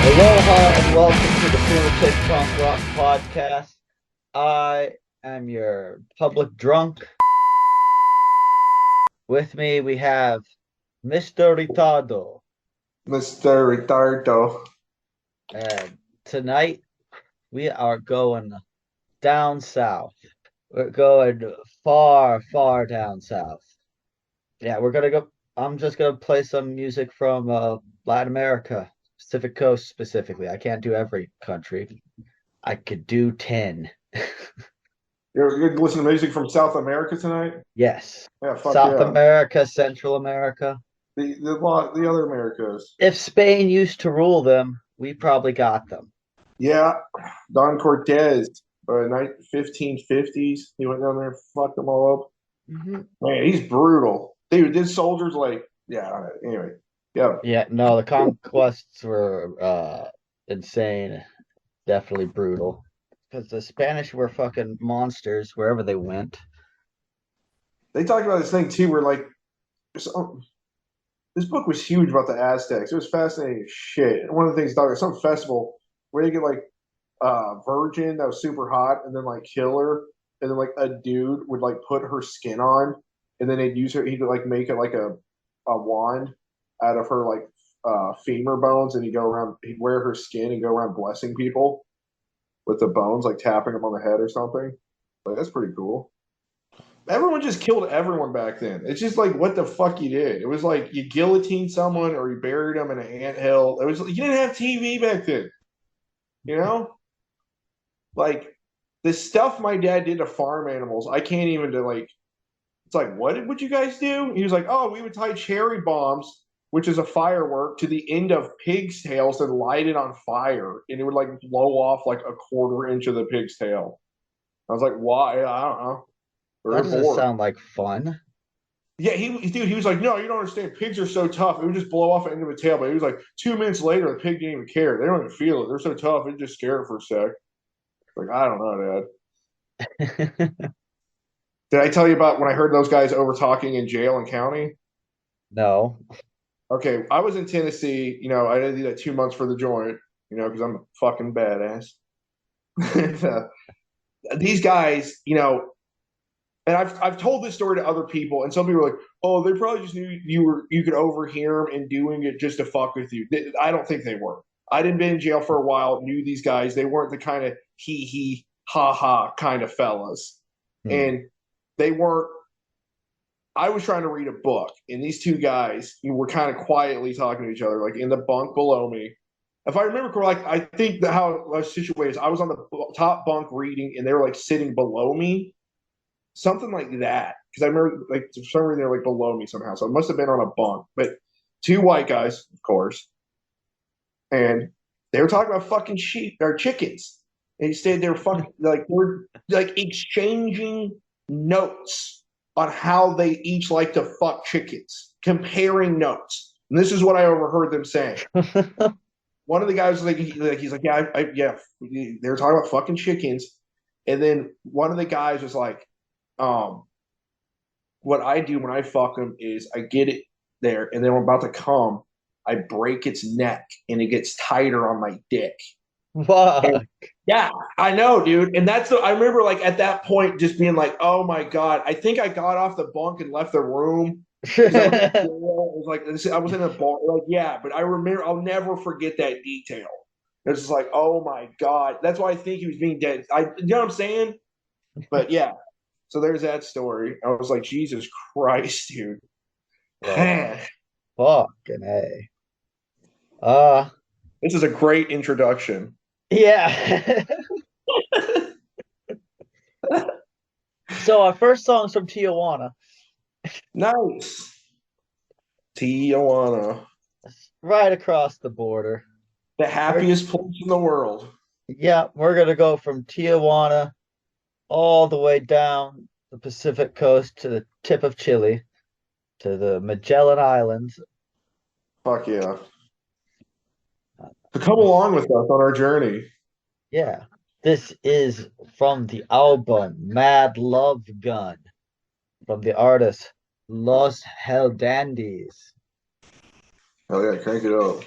Aloha and welcome to the PUNAtic Punk Rock Podcast. I am your public drunk. With me, we have Mr. Ritardo. Mr. Ritardo. And tonight, we are going down south. We're going far, far down south. Yeah, we're gonna go. I'm just gonna play some music from Latin America, Pacific Coast specifically. I can't do every country. I could do 10. You're gonna listen to music from South America tonight? Yes. Yeah, fuck South yeah. America, Central America. The other Americas. If Spain used to rule them, we probably got them. Yeah, Don Cortez, 1550s. He went down there and fucked them all up. Mhm. Man, he's brutal. Dude, his soldiers yeah. Anyway, yeah. Yeah, no, the conquests were insane. Definitely brutal. Because the Spanish were fucking monsters wherever they went. They talked about this thing too, where some, this book was huge about the Aztecs. It was fascinating as shit. And one of the things talked about some festival where they get virgin that was super hot and then kill her, and then a dude would put her skin on, and then he'd use her, he'd make it a wand out of her femur bones, and he'd wear her skin and go around blessing people with the bones, tapping them on the head or something. That's pretty cool. Everyone just killed everyone back then. It's just what the fuck you did. It was you guillotined someone or you buried them in an anthill. It was you didn't have TV back then, you know. The stuff my dad did to farm animals, I can't even do it's what would you guys do? He was like, oh, we would tie cherry bombs, which is a firework, to the end of pigs' tails and light it on fire, and it would blow off a quarter inch of the pig's tail. I was like, why? I don't know. We That were doesn't bored. sound like fun. Yeah, he was like, no, you don't understand. Pigs are so tough. It would just blow off the end of a tail. But he was like, 2 minutes later, the pig didn't even care. They don't even feel it. They're so tough. It just scared it for a sec. I don't know, Dad. Did I tell you about when I heard those guys over talking in jail and county? No. Okay, I was in Tennessee. I did that 2 months for the joint. Because I'm a fucking badass. and, these guys, and I've told this story to other people, and some people are like, "Oh, they probably just knew you could overhear them and doing it just to fuck with you." I don't think they were. I didn't been in jail for a while. Knew these guys. They weren't the kind of hee ha ha kind of fellas, Hmm. and they weren't. I was trying to read a book, and these two guys were kind of quietly talking to each other, in the bunk below me. If I remember correctly, I think that how it was situated is I was on the top bunk reading, and they were sitting below me, something like that. Because I remember, for some reason, they're below me somehow. So it must have been on a bunk. But two white guys, of course, and they were talking about fucking sheep or chickens. And he said they were fucking we're exchanging notes on how they each like to fuck chickens, comparing notes. And this is what I overheard them saying. One of the guys was he's like, yeah, yeah. They were talking about fucking chickens, and then one of the guys was like, what I do when I fuck them is I get it there, and then I'm about to come, I break its neck, and it gets tighter on my dick. And Fuck. yeah, I know, dude. And I remember at that point just being like, oh my God, I think I got off the bunk and left the room because I was in jail. It was I was in a bar. Yeah, but I remember, I'll never forget that detail. It's just oh my God. That's why I think he was being dead. You know what I'm saying? But yeah, so there's that story. I was like, Jesus Christ, dude. Well, this fucking A. Uh, is a great introduction. yeah. So our first song's from Tijuana, Nice. Tijuana, right across the border. the We're, happiest place in the world. yeah, we're gonna go from Tijuana all the way down the Pacific coast to the tip of Chile to the Magellan Islands. Fuck yeah. To come along with us on our journey. Yeah, this is from the album Mad Love Gun from the artist Los Hell Dandies. Oh yeah, crank it up.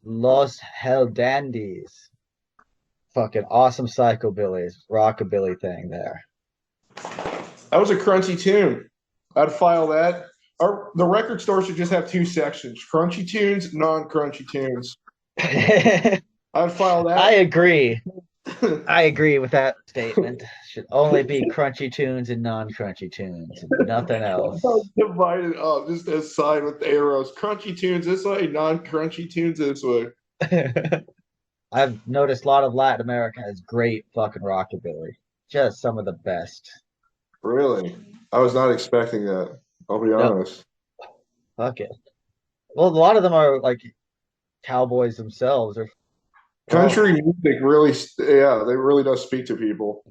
Los Hell Dandies. Fucking awesome psychobillies, rockabilly thing there. That was a crunchy tune. I'd file that. Or the record store should just have two sections: crunchy tunes, non-crunchy tunes. I I'd file that. agree. I agree with that statement. Should only be crunchy tunes and non-crunchy tunes, and nothing else. Divided up, just a sign with arrows. Crunchy tunes this way, non-crunchy tunes this way. I've noticed a lot of Latin America has great fucking rockabilly. Just some of the best. Really? I was not expecting that. I'll be No, honest. fuck it. Well, a lot of them are like cowboys themselves, or they're all Country music really, yeah, they really does speak to people.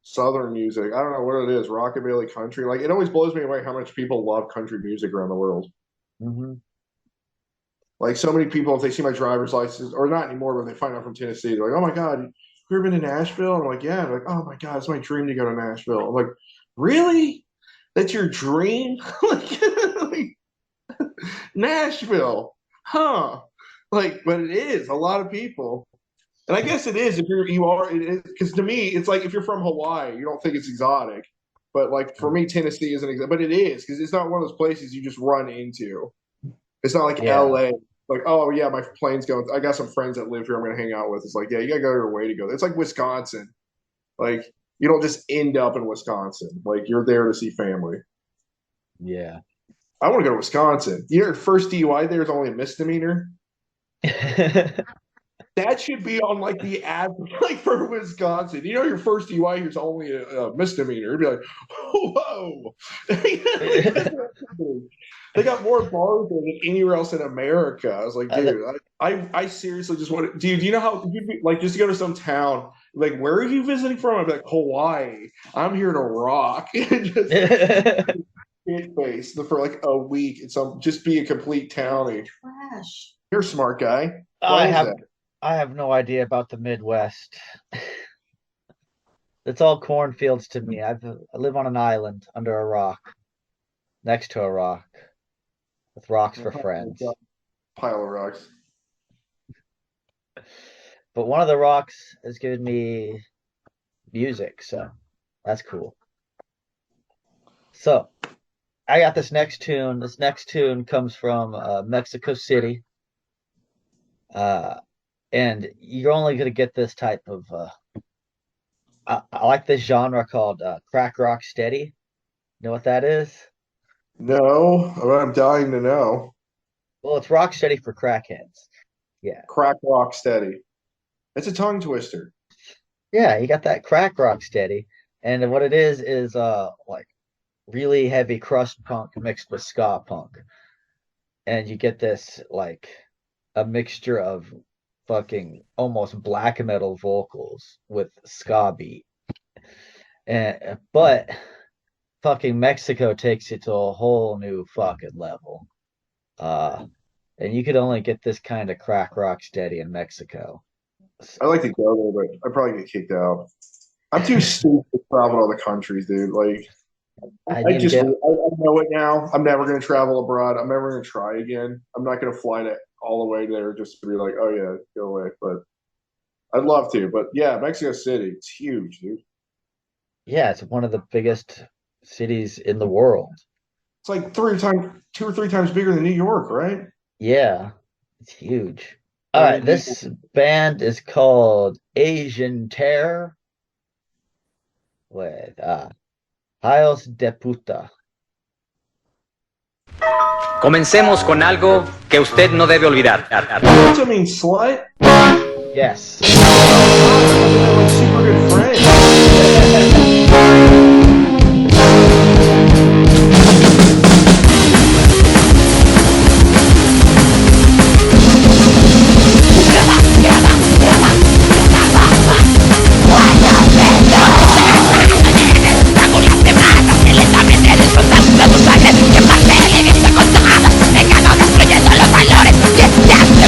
Southern music, I don't know what it is, rockabilly country. Like it always blows me away how much people love country music around the world. Mhm. Like so many people, if they see my driver's license, or not anymore, but they find out from Tennessee, they're like, "Oh my god, you ever been to Nashville?" I'm like, "Yeah." They're like, "Oh my god, it's my dream to go to Nashville." I'm like, "Really? That's your dream?" like, Nashville, huh? Like, but it is a lot of people, and I guess it is if you are it is because to me it's like if you're from Hawaii, you don't think it's exotic, but like for me, Tennessee isn't exotic, but it is because it's not one of those places you just run into. It's not like Yeah. LA. Like, oh yeah, my plane's going. I got some friends that live here. I'm gonna hang out with. It's like, yeah, you gotta go your way to go. It's like Wisconsin. Like, you don't just end up in Wisconsin. Like, you're there to see family. Yeah. I want to go to Wisconsin. Your first DUI there is only a misdemeanor. That should be on like the ad, like for Wisconsin. You know, your first DUI here is only a misdemeanor. It'd be like, whoa. They got more bars there than anywhere else in America. I was like, Uh, dude, I seriously just want to. Dude, do you know how you'd be like just to go to some town? Like, where are you visiting from? I'm like, Hawaii. I'm here to rock. Just hit face for like a week and some just be a complete townie. Trash. You're a smart guy. I Why is have that? I have no idea about the Midwest. It's all cornfields to me. I live on an island under a rock, next to a rock, with rocks for friends. Pile of rocks. But one of the rocks has given me music, so that's cool. So I got this next tune. This next tune comes from Mexico City, uh, and you're only gonna get this type of. I like this genre called crack rock steady. You know what that is? No, I'm dying to know. Well, it's rock steady for crackheads. Yeah, Crack rock steady. It's a tongue twister. yeah, you got that crack rock steady, and what it is like really heavy crust punk mixed with ska punk, and you get this like a mixture of fucking almost black metal vocals with ska beat. And but fucking Mexico takes it to a whole new fucking level. Uh and you could only get this kind of crack rock steady in Mexico. I like to go there, but I'd probably get kicked out. I'm too stupid to travel to other countries, dude. Like, I I need to just, I get know it now. I'm never going to travel abroad. I'm never going to try again. I'm not going to fly to all the way there just to be like, oh yeah, go away. But I'd love to. But yeah, Mexico City, it's huge, dude. yeah, it's one of the biggest cities in the world. It's like two or three times bigger than New York, right? Yeah, it's huge. All right, 1 million people. this band is called Asian Terror with Hiles de Puta. Comencemos con algo que usted no debe olvidar. What's it mean, slut? Yes. They're like super good friends.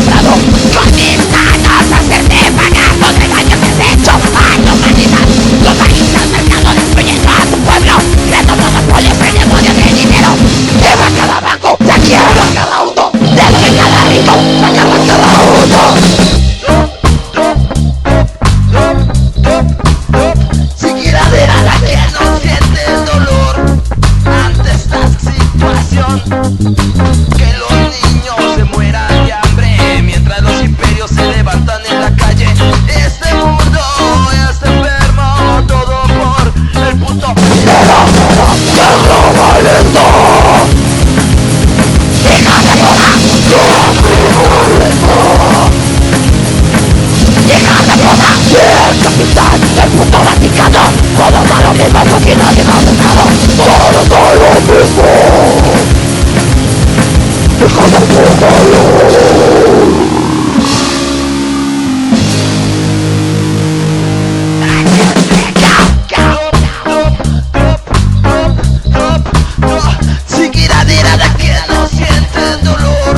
Comienza a hacerte pagar todo el daño que has hecho a la humanidad. Chiquiradera que no siente dolor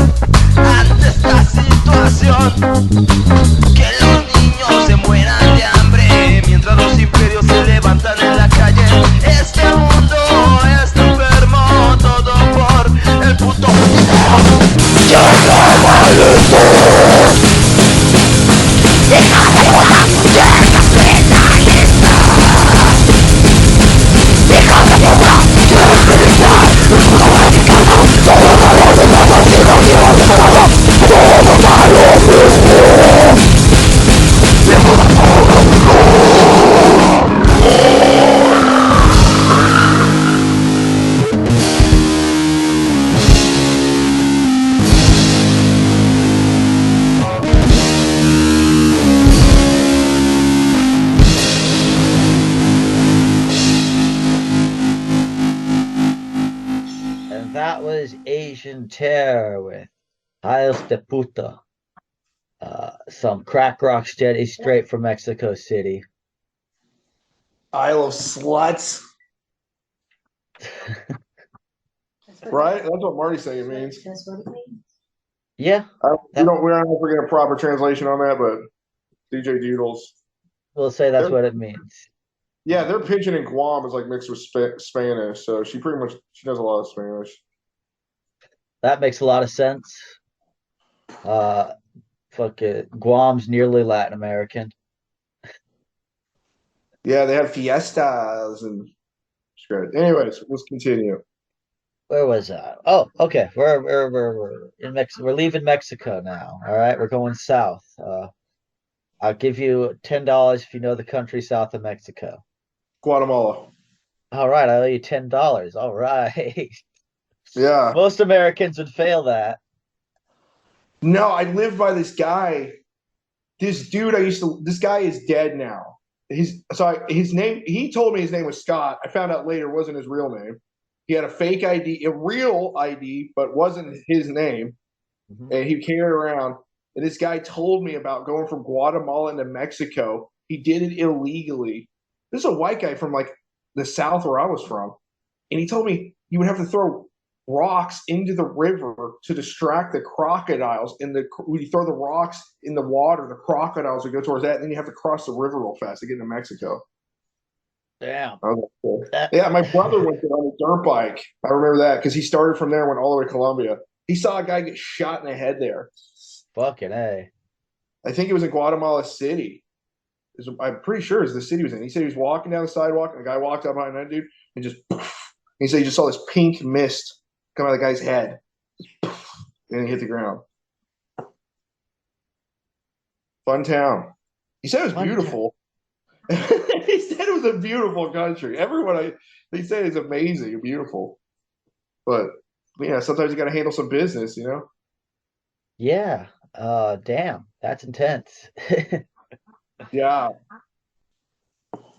ante esta situación. Que los niños se mueran de hambre mientras los imperios se levantan en la calle. Este mundo está enfermo, todo por el puto. And that was Asian Terror with Hiles de Puta. Some crack rock steady straight from Mexico City. Isle of Sluts. Right? That's what Marty's saying it means. That's what it means. Yeah, We don't ever get a proper translation on that, but DJ Doodles. we'll say that's what it means. Yeah, their pigeon in Guam is like mixed with Spanish, so she knows a lot of Spanish. That makes a lot of sense. Fuck it. Guam's nearly Latin American. Yeah, they have fiestas and it's great. Anyways, let's continue. Where was that? Oh, okay. We're in Mexico. We're leaving Mexico now. All right, we're going south. I'll give you $10 if you know the country south of Mexico. Guatemala. All right, I owe you $10. All right. Yeah. Most Americans would fail that. No, I live by this guy. This dude this guy is dead now. His name, he told me his name was Scott. I found out later it wasn't his real name. He had a fake ID, a real ID, but wasn't his name. Mhm. And he carried it around. And this guy told me about going from Guatemala into Mexico. He did it illegally. This is a white guy from like the South where I was from. And he told me you would have to throw rocks into the river to distract the crocodiles. And when you throw the rocks in the water, the crocodiles would go towards that. And then you have to cross the river real fast to get into Mexico. Damn. Yeah, my brother went there on a dirt bike. I remember that because he started from there and went all the way to Colombia. He saw a guy get shot in the head there. Fucking A. I think it was in Guatemala City. I'm pretty sure it's the city he was in. He said he was walking down the sidewalk and the guy walked up behind that dude and just poof. He said he just saw this pink mist come out of the guy's head. And he hit the ground. Fun town. He said it was beautiful. He said it was a beautiful country. They say it's amazing and beautiful. But yeah, sometimes you got to handle some business, you know? Yeah. Damn. That's intense. Yeah.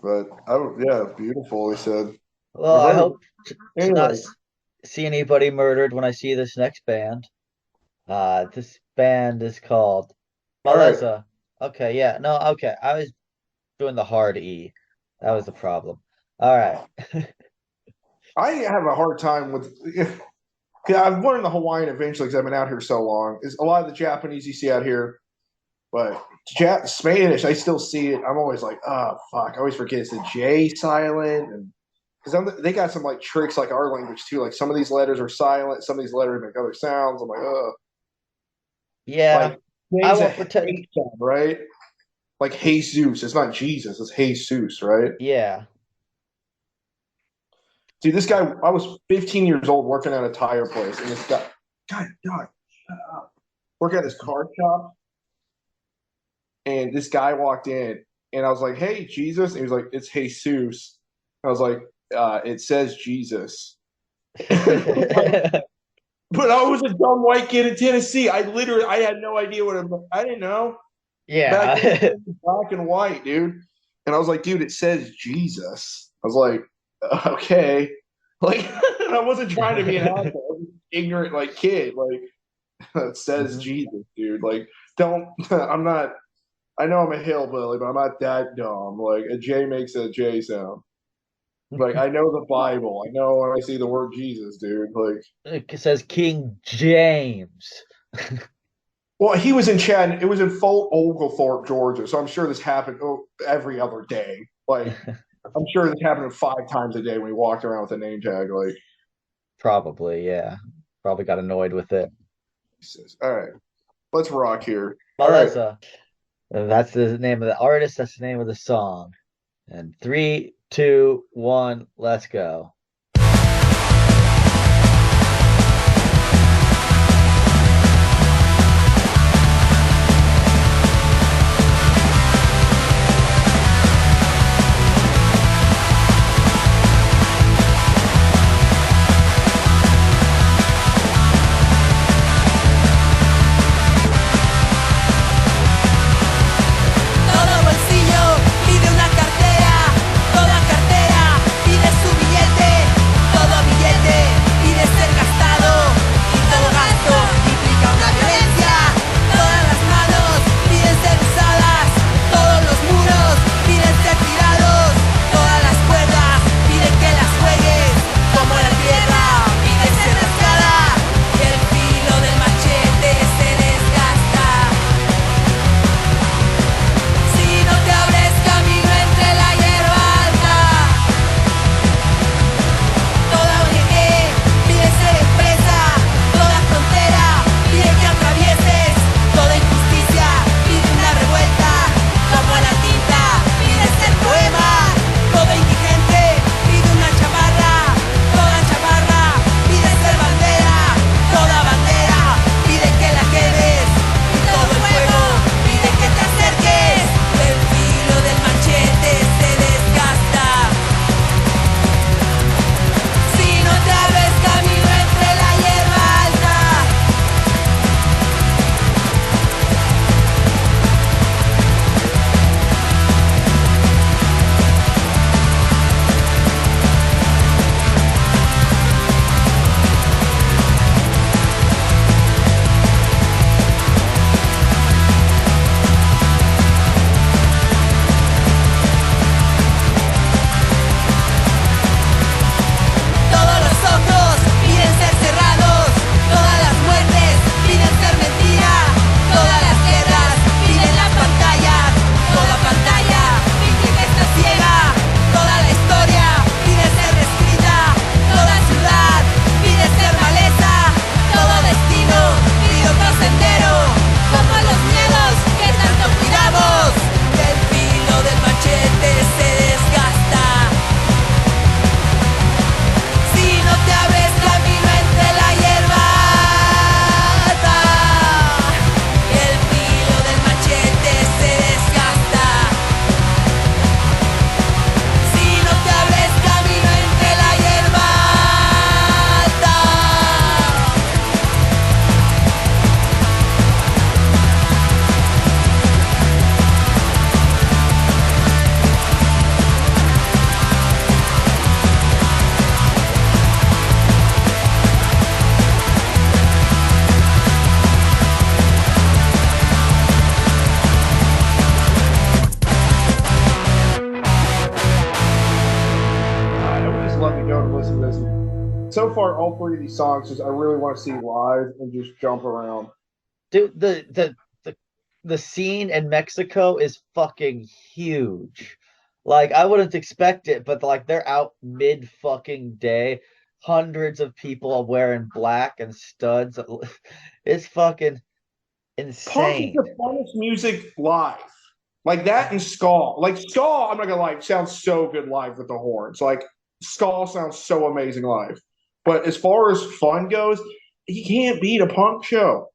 But yeah, beautiful, he said. Well, I hope to not Anyway, see anybody murdered when I see this next band. This band is called all right. Maleza. Okay, yeah. No, okay. I was doing the hard E. That was the problem. All right. I have a hard time with. Yeah, I've learned the Hawaiian eventually because I've been out here so long. Is a lot of the Japanese you see out here, but Spanish I still see it. I'm always like, oh fuck! I always forget it's the J silent, and because they got some like tricks like our language too. Like some of these letters are silent, some of these letters make other sounds. I'm like, oh, Yeah, like I J's a won't pretend. H sound, right? Like Jesus, it's not Jesus, it's Jesus, right? Yeah. Dude, this guy, I was 15 years old working at a tire place, and this guy, God, shut up. Working at this car shop, and this guy walked in, and I was like, hey, Jesus. And he was like, it's Jesus. I was like, it says Jesus. But I was a dumb white kid in Tennessee. I had no idea I didn't know. Back then, it was black and white, dude. And I was like, dude, it says Jesus. I was like, okay. Like, and I wasn't trying to be an asshole. I was an ignorant, like, kid. Like, that says Mhm. Jesus, dude. Like, don't. I'm not. I know I'm a hillbilly, but I'm not that dumb. Like a J makes a J sound. Like I know the Bible. I know when I see the word Jesus, dude. Like, It says King James. well, he was in Chad. It was in Fort Oglethorpe, Georgia. So I'm sure this happened every other day. Like, I'm sure this happened 5 times a day when he walked around with a name tag. Like, Probably, yeah. Probably got annoyed with it. all right, let's rock here. All Well, right. that's the name of the artist. That's the name of the song. And three, two, one, let's go. Todo bolsillo pide una cartera, toda cartera pide su billete, todo billete pide ser gastado y todo gasto implica una violencia. Todas las manos piden ser usadas, todos los muros piden ser tirados, todas las cuerdas piden que las juegues, como la tierra pide ser rascada y el filo del machete se desgasta. Si no te abres camino entre la hierba alta, toda ONG pide ser empresa, toda frontera pide que atravieses, toda injusticia pide una revuelta, como la tinta pide ser poema, todo indigente pide una chamarra, toda chamarra pide ser bandera, toda bandera pide que la quedes, y todo el fuego pide que te acerques, el filo del machete se desgasta. Si no te abres camino entre la hierba alta, todos los ojos piden ser cerrados, todas las muertes piden ser mentira, todas las guerras piden las pantallas, toda pantalla finge que está ciega, toda la historia pide ser reescrita, toda ciudad pide ser maleza, todo destino pide otro sendero, como los miedos que tanto cuidamos, el filo del machete se desgasta. Si no te abres camino entre la hierba alta, el filo del machete se desgasta. Si no te abres camino entre la hierba alta. I would just love to go and listen to this. So far, all 3 of these songs, just I really want to see live and just jump around. Dude, the scene in Mexico is fucking huge. Like I wouldn't expect it, but like they're out mid fucking day. Hundreds of people are wearing black and studs. It's fucking Punk is insane. the funnest music live. Like that and ska. Like ska, I'm not gonna lie, sounds so good live with the horns. Like ska sounds so amazing live. But as far as fun goes, he can't beat a punk show.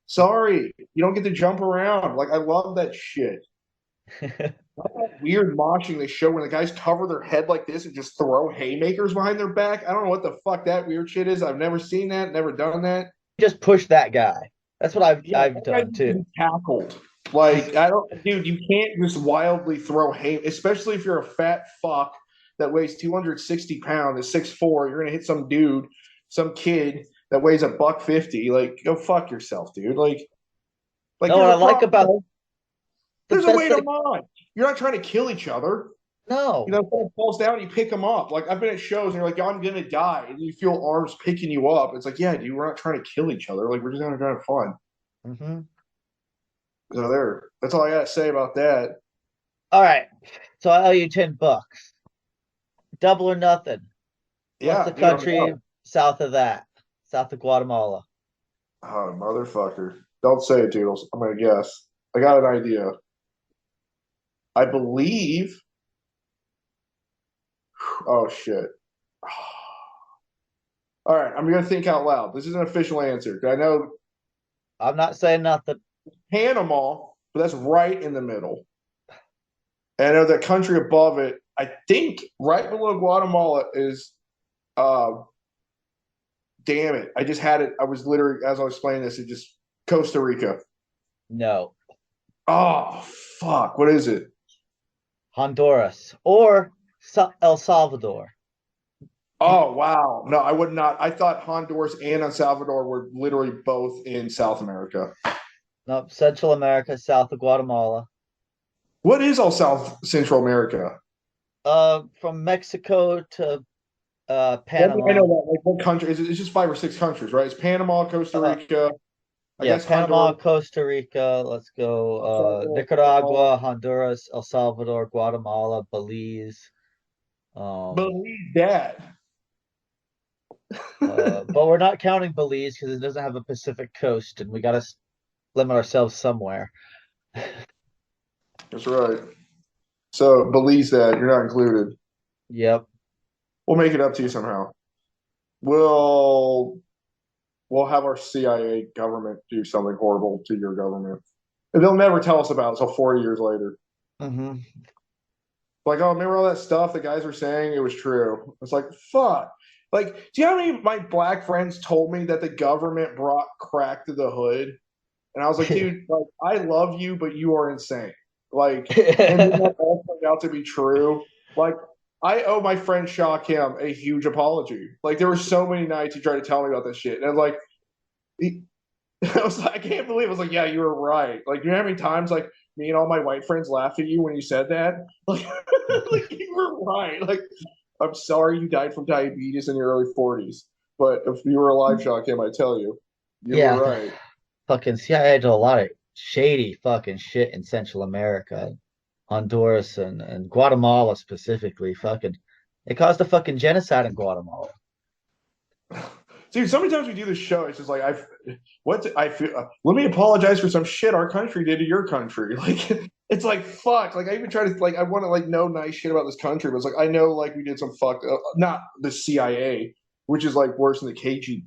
Sorry, you don't get to jump around. Like I love that shit. That weird moshing they show when the guys cover their head like this and just throw haymakers behind their back. I don't know what the fuck that weird shit is. I've never seen that, never done that. Just push that guy. That's what I've Yeah, I've that guy done needs to too. be tackled. Like I don't, dude. You can't just wildly throw hay, especially if you're a fat fuck that weighs 260 pounds at 6'4". You're gonna hit some dude, some kid that weighs $150. Like, go fuck yourself, dude. Like No, what there's I a like about problem. the There's a best way to thing. mod. You're not trying to kill each other. You No. know, if someone falls down, you pick them up. Like I've been at shows and you're like, I'm gonna die, and you feel arms picking you up. It's like, yeah, dude, we're not trying to kill each other. Like we're just trying to have fun. Hmm. So there. That's all I gotta say about that. All right. So I owe you $10. Double or nothing. What's the Yeah, dude, I'm country out. south of that? South of Guatemala. Oh, motherfucker. Don't say it, Doodles. I'm gonna guess. I got an idea. I believe. Oh shit. All right, I'm gonna think out loud. This is an official answer. I know I'm not saying nothing. Panama, but that's right in the middle. And I know the country above it, I think right below Guatemala is damn it. I just had it. I was literally as I was explaining this, it just Costa Rica. No. Oh fuck. What is it? Honduras or El Salvador. Oh wow. No, I would not. I thought Honduras and El Salvador were literally both in South America. No, Central America, south of Guatemala. What is all South Central America? From Mexico to I know Panama. that. Like what country? It's just 5 or 6 countries, right? It's Panama, Costa Uh, Rica, I yeah, guess Panama, Honduras, Costa Rica. Let's go. El Salvador, Guatemala. Nicaragua, Honduras, El Salvador, Guatemala, Belize. Um, Believe that. but we're not counting Belize because it doesn't have a Pacific coast, and we got to limit ourselves somewhere. That's right. So believes that you're not included. Yep. We'll make it up to you somehow. We'll we'll have our CIA government do something horrible to your government. And they'll never tell us about it until 40 years later. Hmm. Like, oh, remember all that stuff the guys were saying? It was true. It's like, fuck. Like, do you know how many of my black friends told me that the government brought crack to the hood? And I was like, dude, like, I love you, but you are insane. Like, and then that all turned out to be true. Like, I owe my friend Shaw Kim a huge apology. Like, there were so many nights he tried to tell me about this shit. And I was like, he, I was like, I can't believe it. I was like, yeah, you were right. Like, you know how many times like me and all my white friends laughed at you when you said that? Like, like you were right. Like, I'm sorry you died from diabetes in your early 40s, but if you were alive, Shaw Kim, I tell you, you were Yeah, right. fucking CIA did a lot of shady fucking shit in Central America, Honduras and Guatemala specifically. Fucking, it caused a fucking genocide in Guatemala. Dude, so many times we do this show, it's just like I feel. Let me apologize for some shit our country did to your country. Like it's like fuck. Like I even try to like I want to like know nice shit about this country, but it's like I know like we did some fucked. Not the CIA, which is like worse than the KG.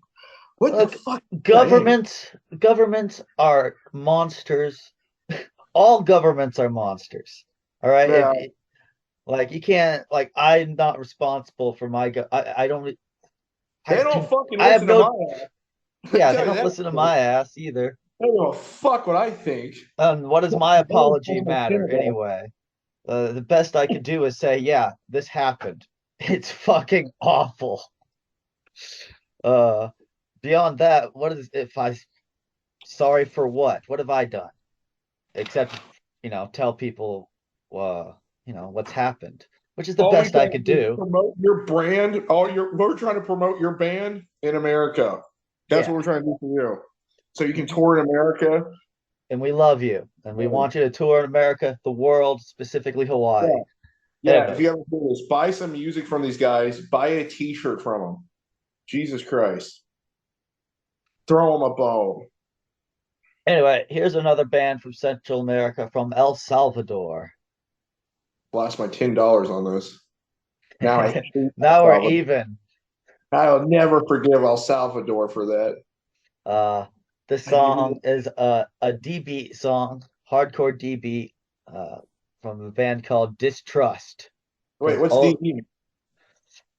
What the Look, fuck? CIA? governments are monsters. All governments are monsters. All right. Yeah, Like you can't like I'm not responsible for my I don't I they don't do fucking I have listen to my no ass. I yeah, they tell you don't that. listen to my ass either. They don't give a fuck what I think. What does my They don't apology fucking matter Canada. anyway? The best I could do is say, yeah, this happened. It's fucking awful. Uh, Beyond that, what is if I sorry for what? What have I done? Except, tell people, uh, what's happened, which is the All we've best I done could is do. promote your brand. We're trying to promote your band in America. That's what Yeah. we're trying to do for you. So you can Mhm. tour in America. And we love you, and we want you to tour in America, the world, specifically Yeah. Hawaii. Yeah. If you Anyways, ever do this, buy some music from these guys. Buy a T-shirt from them. Jesus Christ. Throw them a bone. here's another band from Central America, from El Salvador. Lost my $10 on this. Now I hate El Now we're Salvador. even. I'll never forgive El Salvador for that. Uh, the I knew. song is a D beat song, hardcore D beat, from a band called Distrust. Wait, Because what's DE?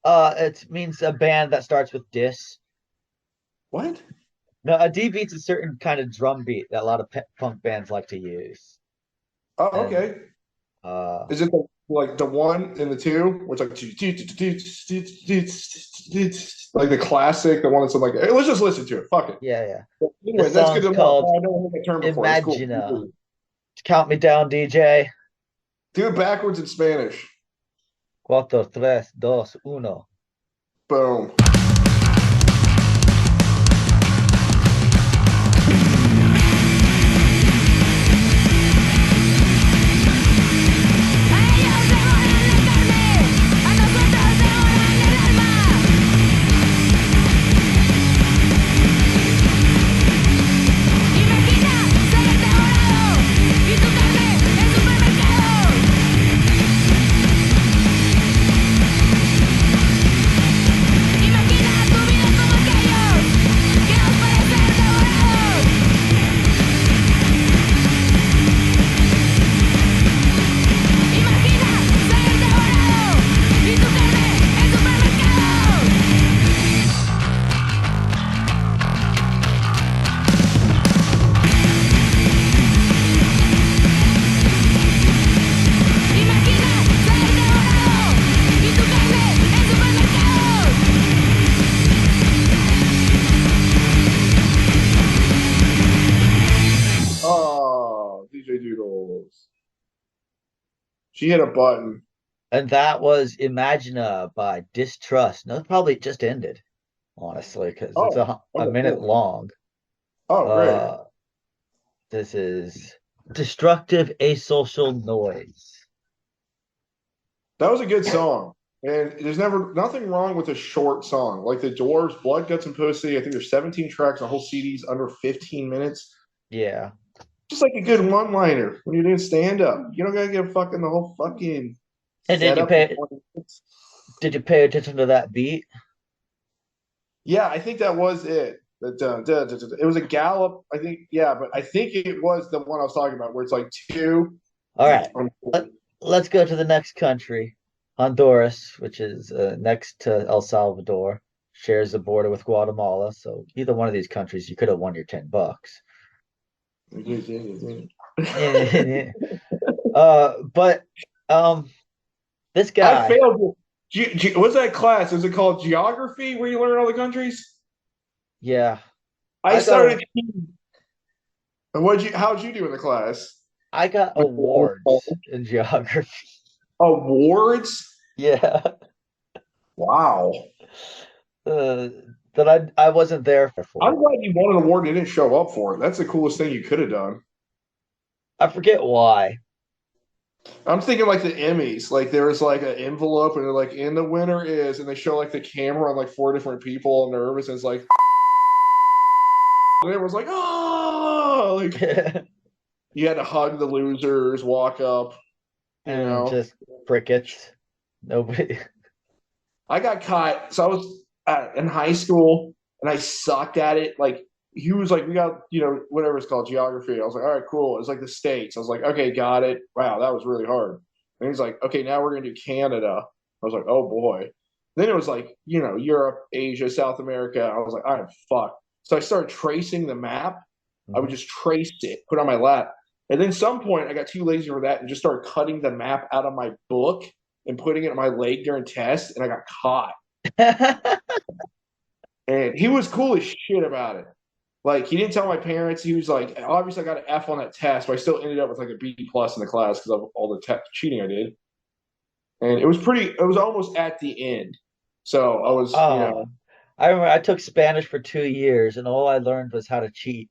it means a band that starts with dis. What? No, a D beat's a certain kind of drum beat that a lot of punk bands like to use. Oh, And okay. uh, Is it the like the one and the two, where it's like the classic, the one that's like, hey, let's just listen to it. Fuck it. Yeah, yeah. But The anyway, that's good song's to know. called I never heard that term before. That's cool. Imagina. Count me down, DJ. Do it backwards in Spanish. Cuatro, tres, dos, uno. Boom. Oh, DJ Doodles. She hit a button. And that was Imagina by Distrust. No, it probably just ended, honestly, because it's Oh, a okay, minute cool. long. Oh, great. Uh, this is Destructive Asocial Noise. That was a good song. And there's never nothing wrong with a short song. Like the Doors, Blood, Guts, and Pussy. I think there's 17 tracks, a whole CD's under 15 minutes. Yeah. Just like a good one-liner when you're doing stand-up. You don't gotta get fucking the whole fucking And setup. did you pay attention to that beat? Yeah, I think that was it. It was a gallop, I think. Yeah, but I think it was the one I was talking about, where it's like two. All right. Let's go to the next country, Honduras, which is next to El Salvador, shares the border with Guatemala. So either one of these countries, you could have won your $10. But this I guy, failed. What's that class? Is it called geography, where you learn all the countries? yeah, I I got a, started. And how'd you do in the class? I got awards in geography. Awards? Yeah, Wow. uh, that I wasn't there I'm for. glad you won an award and didn't show up for it. That's the coolest thing you could have done. I forget why. I'm thinking like the Emmys, like there was like an envelope and they're like, and the winner is, and they show like the camera on like four different people all nervous, and it's like, and everyone's like, oh, like you had to hug the losers, walk up, you And know. just crickets. Nobody. I got caught. So I was in high school and I sucked at it. Like he was like, we got, whatever it's called, geography. I was like, all right, cool. It's like the States. I was like, okay, got it. Wow, that was really hard. And he's like, okay, now we're going to do Canada. I was like, oh boy. Then it was like, Europe, Asia, South America. I was like, I'm fucked. So I started tracing the map. I would just trace it, put it on my lap. And then some point I got too lazy for that and just started cutting the map out of my book and putting it on my leg during tests, and I got caught. And he was cool as shit about it. Like he didn't tell my parents. He was like, obviously I got an F on that test, but I still ended up with like a B plus in the class because of all the cheating I did. And it was almost at the end. So I was, Oh, I remember I took Spanish for 2 years, and all I learned was how to cheat.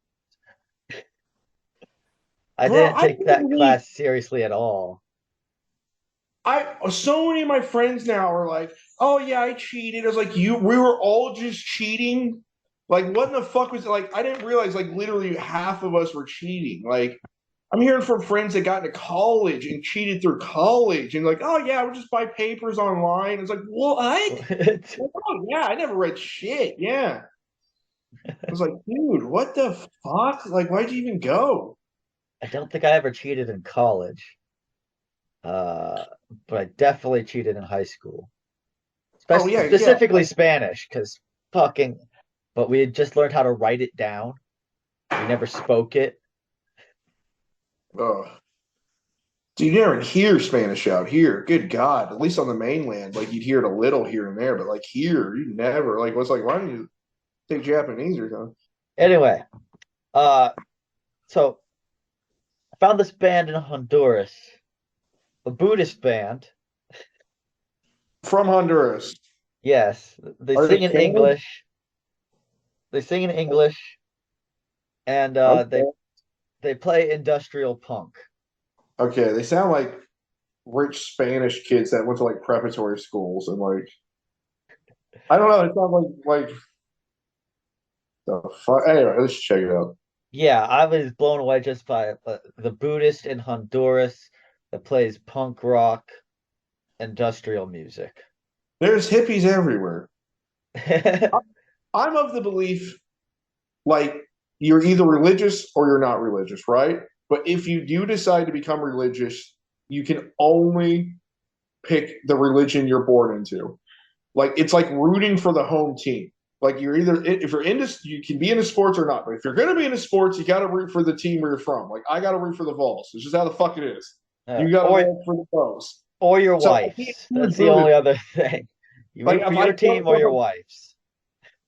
I bro, didn't take that class seriously at all. So many of my friends now are like, oh yeah, I cheated. I was like, we were all just cheating. Like, what in the fuck was it? Like, I didn't realize like literally half of us were cheating. Like, I'm hearing from friends that got into college and cheated through college and like, oh yeah, I would just buy papers online. It's like, what? Oh yeah, I never read shit. Yeah. I was like, dude, what the fuck? Like, why'd you even go? I don't think I ever cheated in college. Uh, but I definitely cheated in high school. Oh yeah, yeah. Specifically Spanish, because fucking, but we had just learned how to write it down. We never spoke it. Ugh. You never hear Spanish out here. Good God. At least on the mainland, like you'd hear it a little here and there, but like here, you never. Like, what's like, why don't you take Japanese or something? Anyway, so I found this band in Honduras, a Buddhist band. From Honduras. Yes, they Are they sing in Spanish? English. They sing in English, and Okay. they play industrial punk. Okay. They sound like rich Spanish kids that went to like preparatory schools and like, I don't know. It sounds like the fuck. Anyway, let's check it out. Yeah, I was blown away just by the Buddhist in Honduras that plays punk rock industrial music. There's hippies everywhere. I'm of the belief like you're either religious or you're not religious, right? But if you do decide to become religious, you can only pick the religion you're born into. Like it's like rooting for the home team. Like you're either if you're into you can be into sports or not. But if you're gonna be into sports, you gotta root for the team where you're from. Like I gotta root for the Vols. It's just how the fuck it is. You gotta or root for the Vols. your So I can't wife's. choose That's the only Buddhism. other thing. You Like root for if I your team or your so wife's.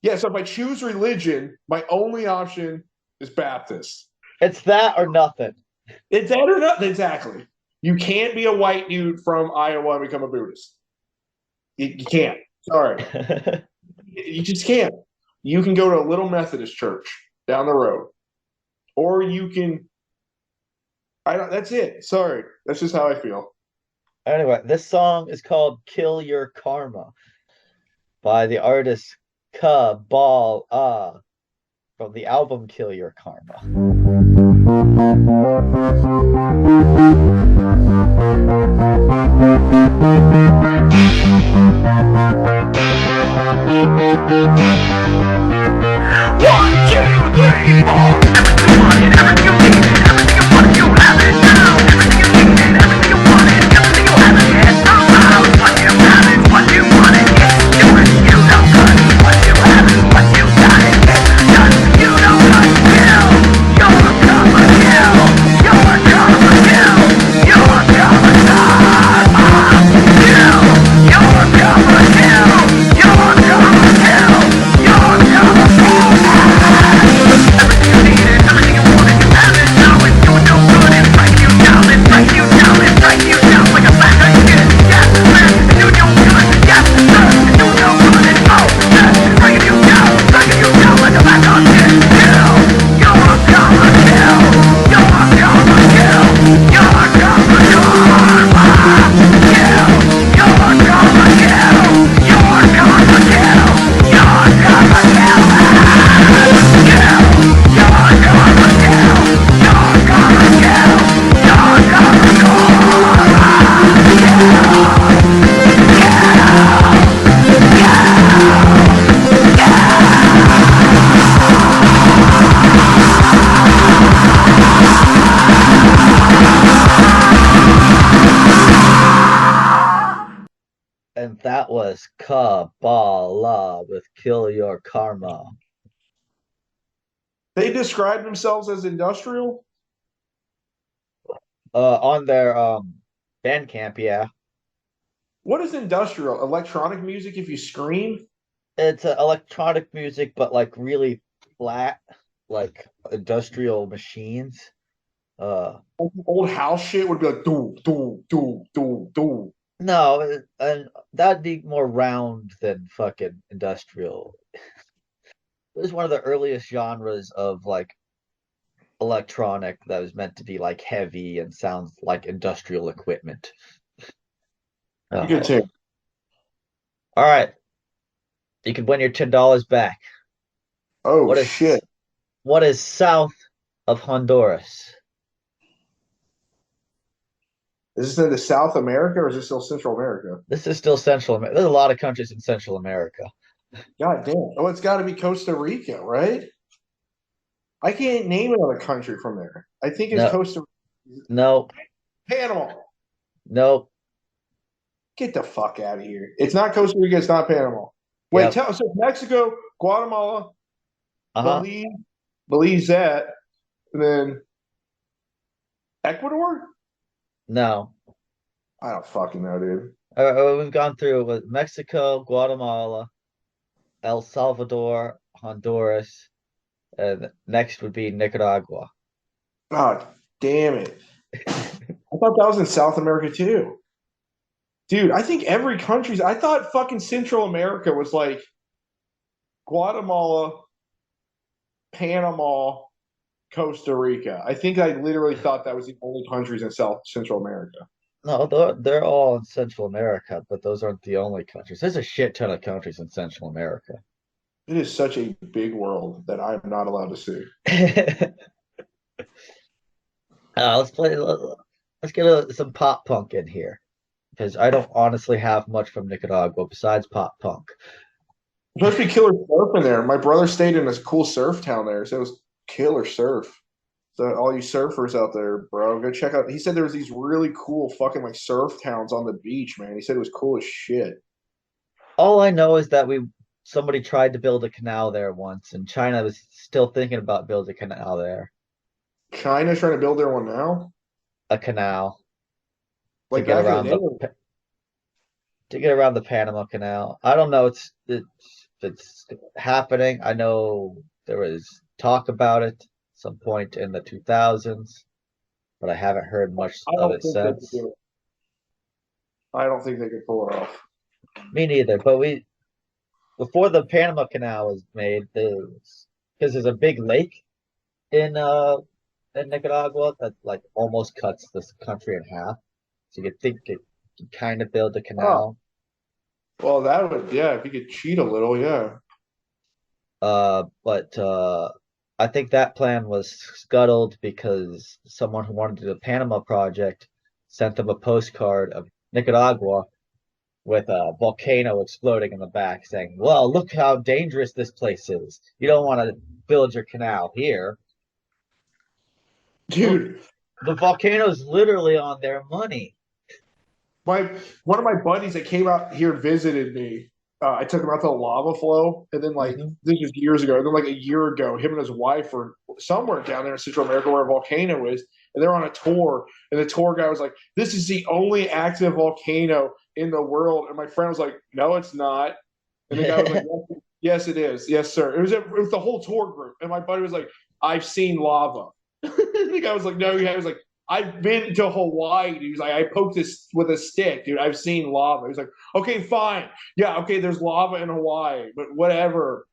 yeah, so if I choose religion, my only option is Baptist. It's that or nothing. It's that or not exactly. You can't be a white dude from Iowa and become a Buddhist. You can't. Sorry, you just can't. You can go to a little Methodist church down the road, or you can. I don't. That's it. Sorry, that's just how I feel. Anyway, this song is called Kill Your Karma by the artist Kabbalah from the album Kill Your Karma. And that was Kabbalah with Kill Your Karma. They describe themselves as industrial. On their Bandcamp, yeah. What is industrial? Electronic music if you scream? It's electronic music, but like really flat, like industrial machines. Old house shit would be like do do do do do. No, and that'd be more round than fucking industrial. It was one of the earliest genres of like electronic that was meant to be like heavy and sounds like industrial equipment. You can Oh. take. All right. You can win your $10 back. Oh What shit! is what is south of Honduras? Is this in the South America or is this still Central America? This is still Central America. There's a lot of countries in Central America. God damn! Oh, it's got to be Costa Rica, right? I can't name another country from there. I think it's No, Costa no, Panama. no. Get the fuck out of here! It's not Costa Rica. It's not Panama. Wait, Yep. tell so Mexico, Guatemala, Uh-huh. Belize that, and then Ecuador. No. I don't fucking know, dude. We've gone through with Mexico, Guatemala, El Salvador, Honduras, and next would be Nicaragua. God damn it. I thought that was in South America too. Dude, I think every country's I thought fucking Central America was like Guatemala, Panama, Costa Rica. I think I literally thought that was the only countries in South Central America. No, they're all in Central America, but those aren't the only countries. There's a shit ton of countries in Central America. It is such a big world that I'm not allowed to see. Let's play. Let's get some pop punk in here because I don't honestly have much from Nicaragua besides pop punk. There's supposed to be killer surf in there. My brother stayed in this cool surf town there, so it was killer surf. So all you surfers out there, bro, go check out. He said there was these really cool fucking like surf towns on the beach, man. He said it was cool as shit. All I know is that we somebody tried to build a canal there once, and China was still thinking about building a canal there. China's trying to build their one now, A canal to like get back in the around day. the Panama Canal. I don't know. It's happening. I know there was talk about it some point in the 2000s, but I haven't heard much I of don't it think they could since. do it. I don't think they could pull it off. Me neither. But we before the Panama Canal was made, because there's a big lake in Nicaragua that like almost cuts this country in half. So you could think it could kind of build a Oh, canal. well, that would, yeah, if you could cheat a little, yeah. But I think that plan was scuttled because someone who wanted to do the Panama project sent them a postcard of Nicaragua with a volcano exploding in the back, saying, "Well, look how dangerous this place is. You don't want to build your canal here." Look, Dude, the volcano's literally on their money. my one of my buddies that came out here visited me. I took him out to the lava flow, and then like Mhm. this was years ago. And then like a year ago, him and his wife were somewhere down there in Central America where a volcano is, and they're on a tour. And the tour guy was like, "This is the only active volcano in the world." And my friend was like, "No, it's not." And the guy was like, "Yes, it is. Yes, sir." It was the whole tour group, and my buddy was like, "I've seen lava." The guy was like, "No, yeah." He was like, "I've been to Hawaii." Dude. He was like, "I poked this with a stick, dude. I've seen lava." He was like, "Okay, fine. Yeah, okay, there's lava in Hawaii, but whatever,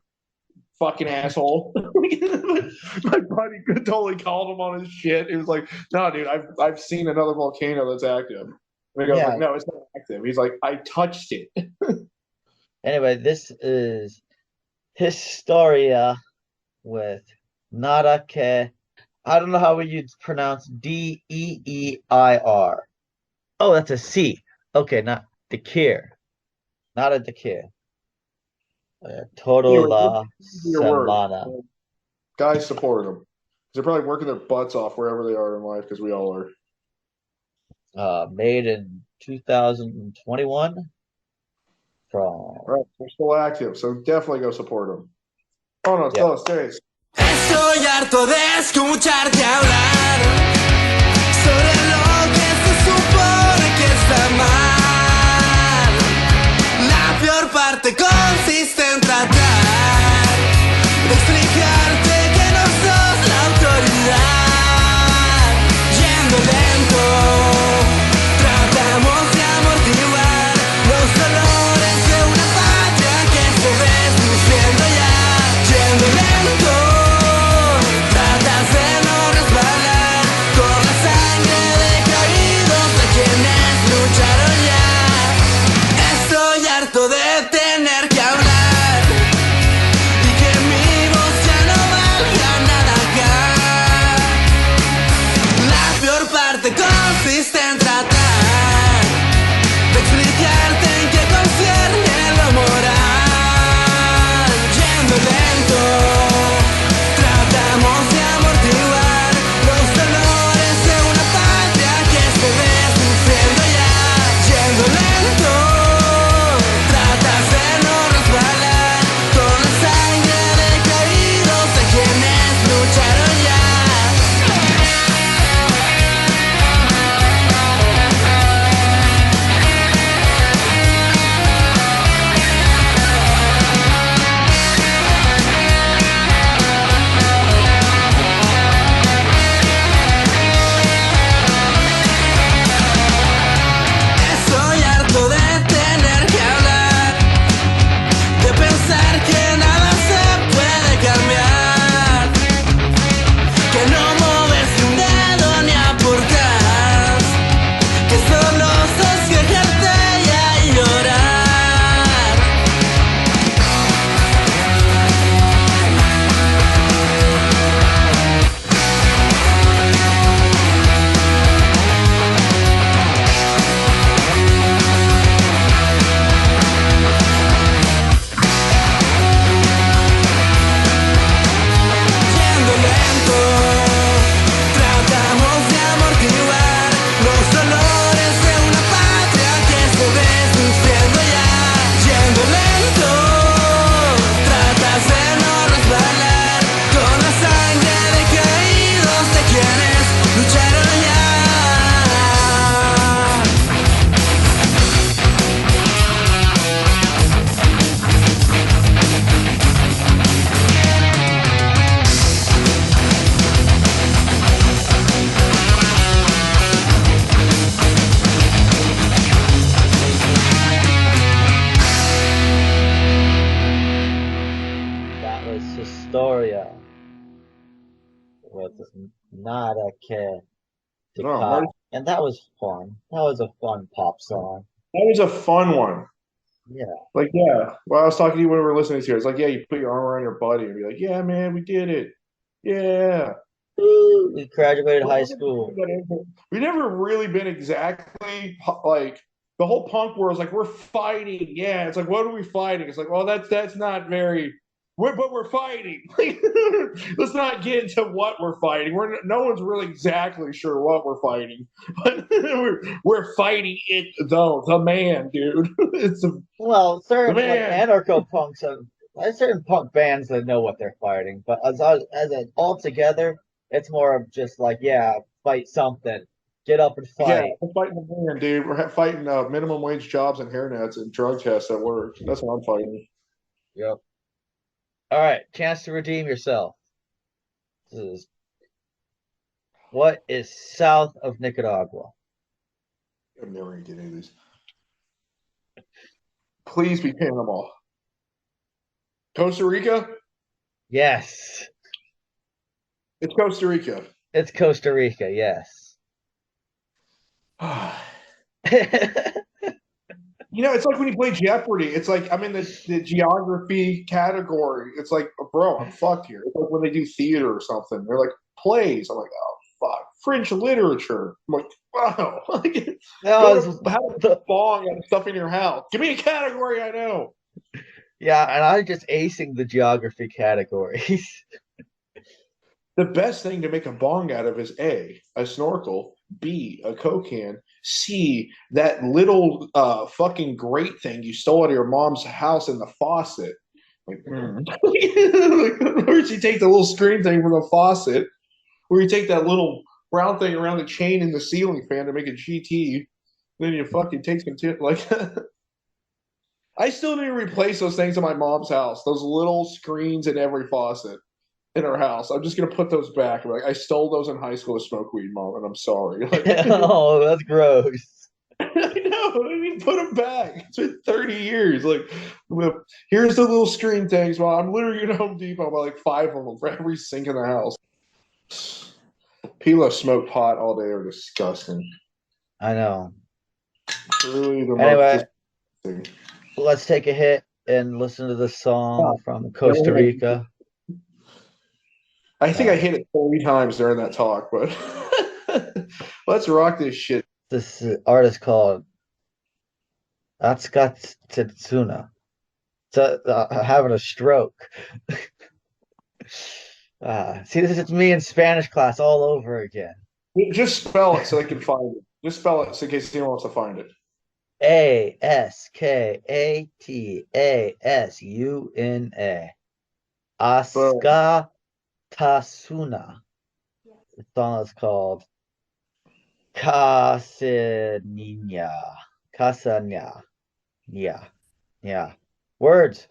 fucking asshole." My buddy totally called him on his shit. He was like, "No, dude, I've seen another volcano that's active." And the guy was like, Yeah. "No, it's not active." He's like, "I touched it." Anyway, this is Historia with Nada que. I don't know how you'd pronounce Deeir. Oh, that's a C. Okay, not Dekir. Not a Dekir. Toda Anyway, la your word. semana. Guys support them. They're probably working their butts off wherever they are in life because we all are. Made in 2021 from Right, they're still active, so definitely go support them. Oh no, yeah. still stays. Estoy harto de escucharte hablar sobre lo que se supone que está mal. La peor parte consiste en tratar de explicarte que no sos la autoridad. Yendo lento, tratamos de amortiguar los dolores de una patria que se desluciendo ya. Yendo lento, tratas de no resbalar con la sangre de caídos de quienes lucharon ya. Estoy harto de tener with Nada Que Te No, Ca. And that was fun. That was a fun pop song. that was a fun one. Yeah. Like, yeah. Well, I was talking to you when we were listening to it. It's like, yeah, you put your arm around your buddy and be like, yeah, man, we did it. Yeah. Woo, we graduated high school. We never really been exactly like the whole punk world is like we're fighting. Yeah, it's like what are we fighting? It's like, well, that's not very. But we're fighting. Let's not get into what we're fighting. No one's really exactly sure what we're fighting, but we're fighting it though. The man, dude. Well, the certain like man. anarcho punks have there's certain punk bands that know what they're fighting, but as an all together, it's more of just like, yeah, fight something, get up and Yeah, fight. we're fighting the man, dude. We're fighting minimum wage jobs and hairnets and drug tests at work. That's what I'm fighting. Yep. All right, chance to redeem yourself. This is what is south of Nicaragua? I'm never gonna get any of these. Please be Panama. Costa Rica? Yes, It's Costa Rica. it's Costa Rica. Yes. It's like when you play Jeopardy. It's like I'm in the geography category. It's like, bro, I'm fucked here. It's like when they do theater or something. They're like plays. I'm like, oh fuck, French literature. I'm like, wow. No, Have a bong and stuff in your house. Give me a category I know. yeah, and I'm just acing the geography categories. The best thing to make a bong out of is A, a snorkel, B, a Coke can, C, that little fucking grate thing you stole out of your mom's house in the faucet. Like, where you take the little screen thing from the faucet, where you take that little brown thing around the chain in the ceiling fan to make a GT, then you fucking take some tip like I still need to replace those things in my mom's house. Those little screens in every faucet in her house. I'm just gonna put those back. I'm like, I stole those in high school to smoke weed, Mom, and I'm sorry. Like, Oh, that's gross. I know. I need to put them back. It's been 30 years. Like, here's the little screen things. Well, I'm literally at Home Depot by like 5 of them for every sink in the house. People that smoke pot all day are disgusting. I know. Really, the Anyway, most disgusting. let's take a hit and listen to the song from Costa Rica. I think I hit it 30 times during that talk, but let's rock this shit. This artist called Atsuka Tetsuna. Having a stroke. See, this is me in Spanish class all over again. Just spell it so they can find it. Just spell it so in case anyone wants to find it. Askatasuna. Asuka Tasuna. The song is called Casania. Casania. Yeah. Words.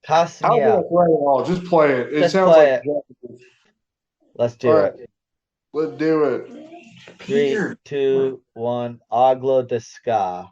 I don't Casania. want to play it all. Just play it. It Just sounds play like it. Let's do All it. right. Let's do it. 3, 2, 1. Aglo de ska.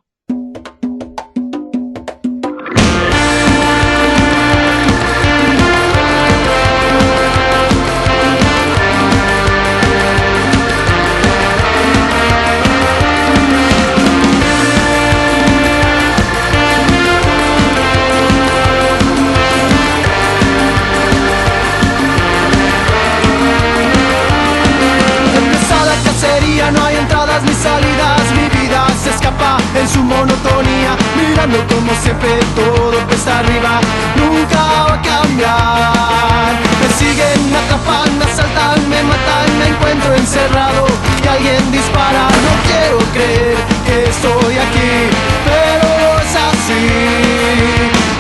No hay entradas ni salidas, mi vida se escapa en su monotonía, mirando como siempre todo cuesta arriba, nunca va a cambiar. Me siguen atrapando, asaltan, me matan, me encuentro encerrado y alguien dispara. No quiero creer que estoy aquí, pero es así.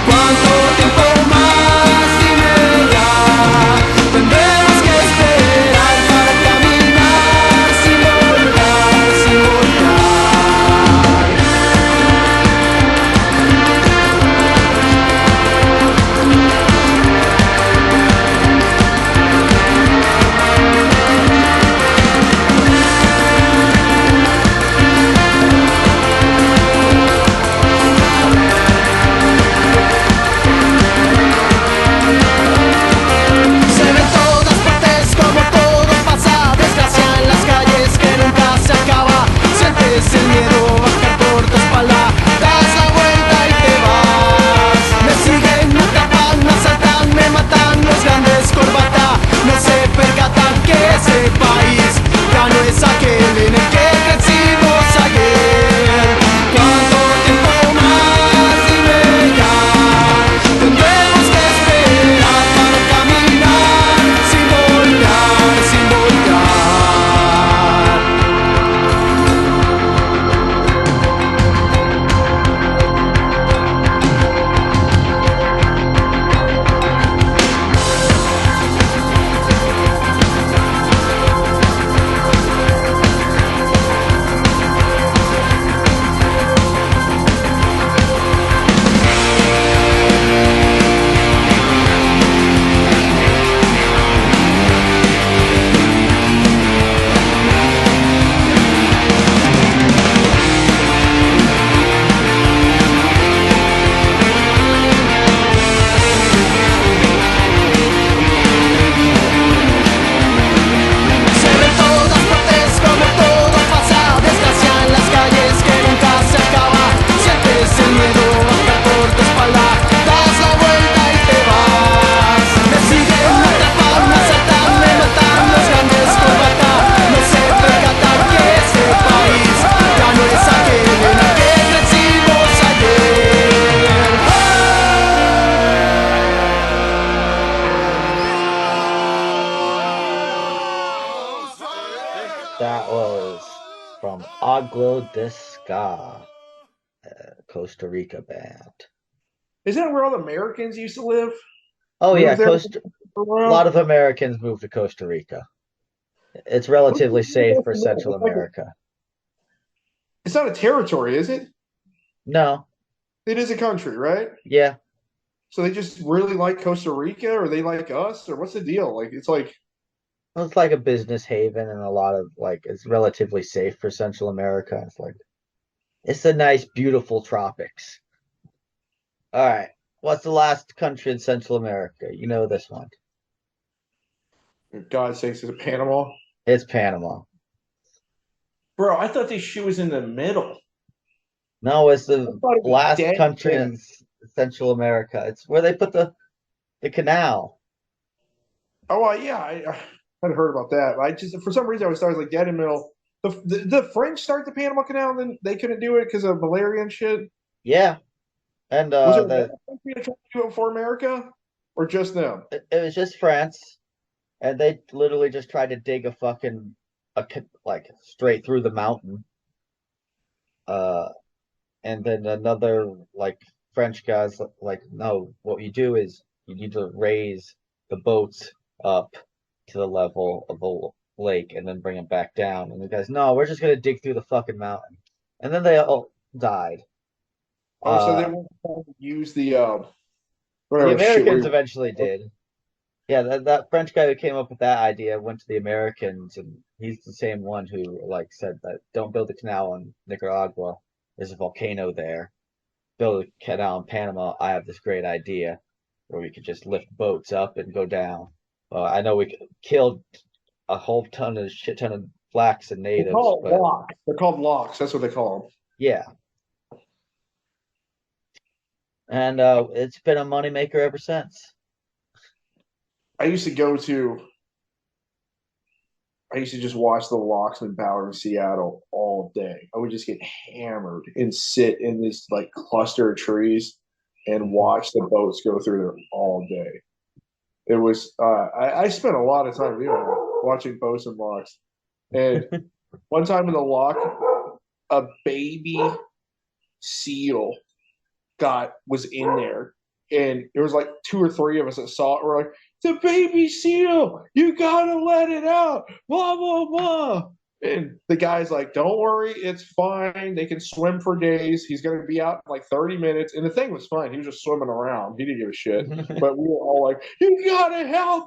¿Cuánto tiempo más? Dime ya. Tendremos que esperar para caminar sin volver, sin volver. Agua de Ska, Costa Rica band. Isn't that where all the Americans used to live? Oh yeah, Moved there Costa. for a A while? lot of Americans moved to Costa Rica. It's What's relatively safe Costa for Rica? Central America. It's not a territory, is it? No, It is a country, right? yeah, So they just really like Costa Rica, or they like us, or what's the deal? Like it's like, well, it's like a business haven, and a lot of like it's relatively safe for Central America. It's like it's the nice, beautiful tropics. All right, what's the last country in Central America? You know this one. for God's sakes, is it Panama? It's Panama. Bro, I thought this shit was in the middle. No, it's I the thought it was last dead country center. in Central America. It's where they put the canal. Oh, yeah, I had heard about that. I just for some reason I was started like dead in the middle. The French start the Panama Canal, and then they couldn't do it because of malaria and shit. Yeah, and Was there another country that tried to do it for America, or just them? it was just France, and they literally just tried to dig a fucking like straight through the mountain. Uh, and then another like French guys like, no, what you do is you need to raise the boats up to the level of the lake and then bring them back down. And the guys, no, we're just gonna dig through the fucking mountain. And then they all died. Oh, so they Uh, won't use the the whatever shit Americans we. eventually did. Yeah, that French guy who came up with that idea went to the Americans, and he's the same one who like said that don't build a canal in Nicaragua. There's a volcano there. Build a canal in Panama. I have this great idea where we could just lift boats up and go down. I know we killed a whole ton of shit ton of blacks and They natives, call it but locks. They're called locks. That's what they call them. yeah, and it's been a moneymaker ever since. I used to go to. I used to just watch the Locksmith Power in Seattle all day. I would just get hammered and sit in this like cluster of trees and watch the boats go through there all day. It was I spent a lot of time doing that, watching boats and locks. And one time in the lock, a baby seal was in there, and there was like two or three of us that saw it. We're like, "The baby seal, you gotta let it out!" Blah blah blah. And the guy's like, "Don't worry, it's fine. They can swim for days. He's gonna be out in like 30 minutes." And the thing was fine. He was just swimming around. He didn't give a shit. But we were all like, "You gotta help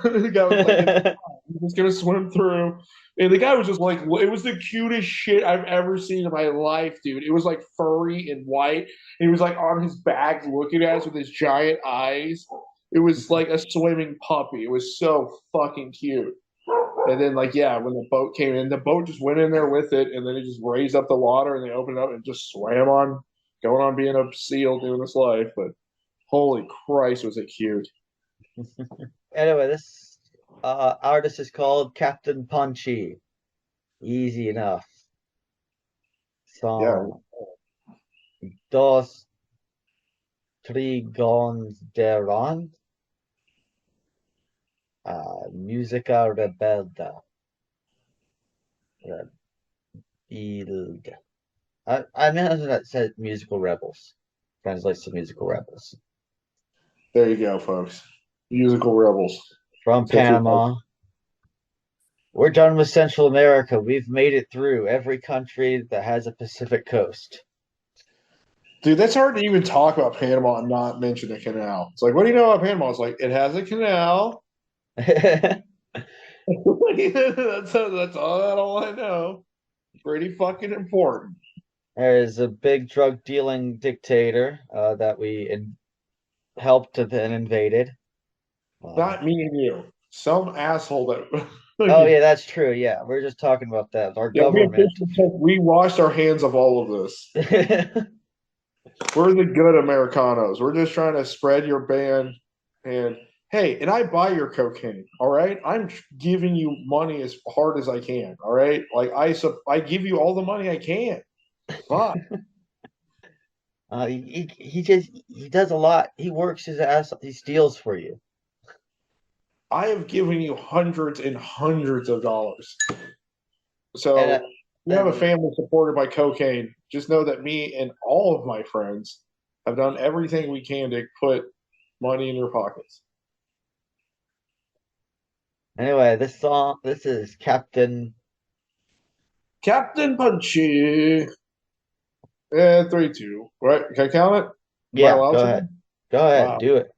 him!" The guy was like, "It's fine. He's just gonna swim through." And the guy was just like, it was the cutest shit I've ever seen in my life, dude. It was like furry and white. He was like on his back looking at us with his giant eyes. It was like a swimming puppy. It was so fucking cute. And then, like, yeah, when the boat came in, the boat just went in there with it, and then it just raised up the water, and they opened it up and just swam on, going on being a seal doing his life. But holy Christ, was it cute? Anyway, this artist is called Captain Punchy. Easy enough. Yeah, Song Dos Trigons de Ron, Musica Rebelda, Rebeld. I imagine that said musical rebels. Translates to musical rebels. there you go, folks. Musical rebels. From That's what you like. Panama. We're done with Central America. We've made it through every country that has a Pacific coast. Dude, that's hard to even talk about Panama and not mention the canal. It's like, what do you know about Panama? It's like, it has a canal. That's all I know. Pretty fucking important. There's a big drug dealing dictator that helped and then invaded. Not me and you. Some asshole that. Oh yeah, that's true. Yeah, we're just talking about that. Our Yeah, we government. officially said we washed our hands of all of this. We're the good Americanos. We're just trying to spread your ban. And hey, and I buy your cocaine. All right, I'm giving you money as hard as I can. All right, like I give you all the money I can. But he does a lot. He works his ass. He steals for you. I have given you hundreds and hundreds of dollars. And So You have a family supported by cocaine. Just know that me and all of my friends have done everything we can to put money in your pockets. Anyway, this is Captain Punchy. 3-2. Right? Can I count it? Am I Yeah, allowed go to? ahead. Go ahead, Wow. do it.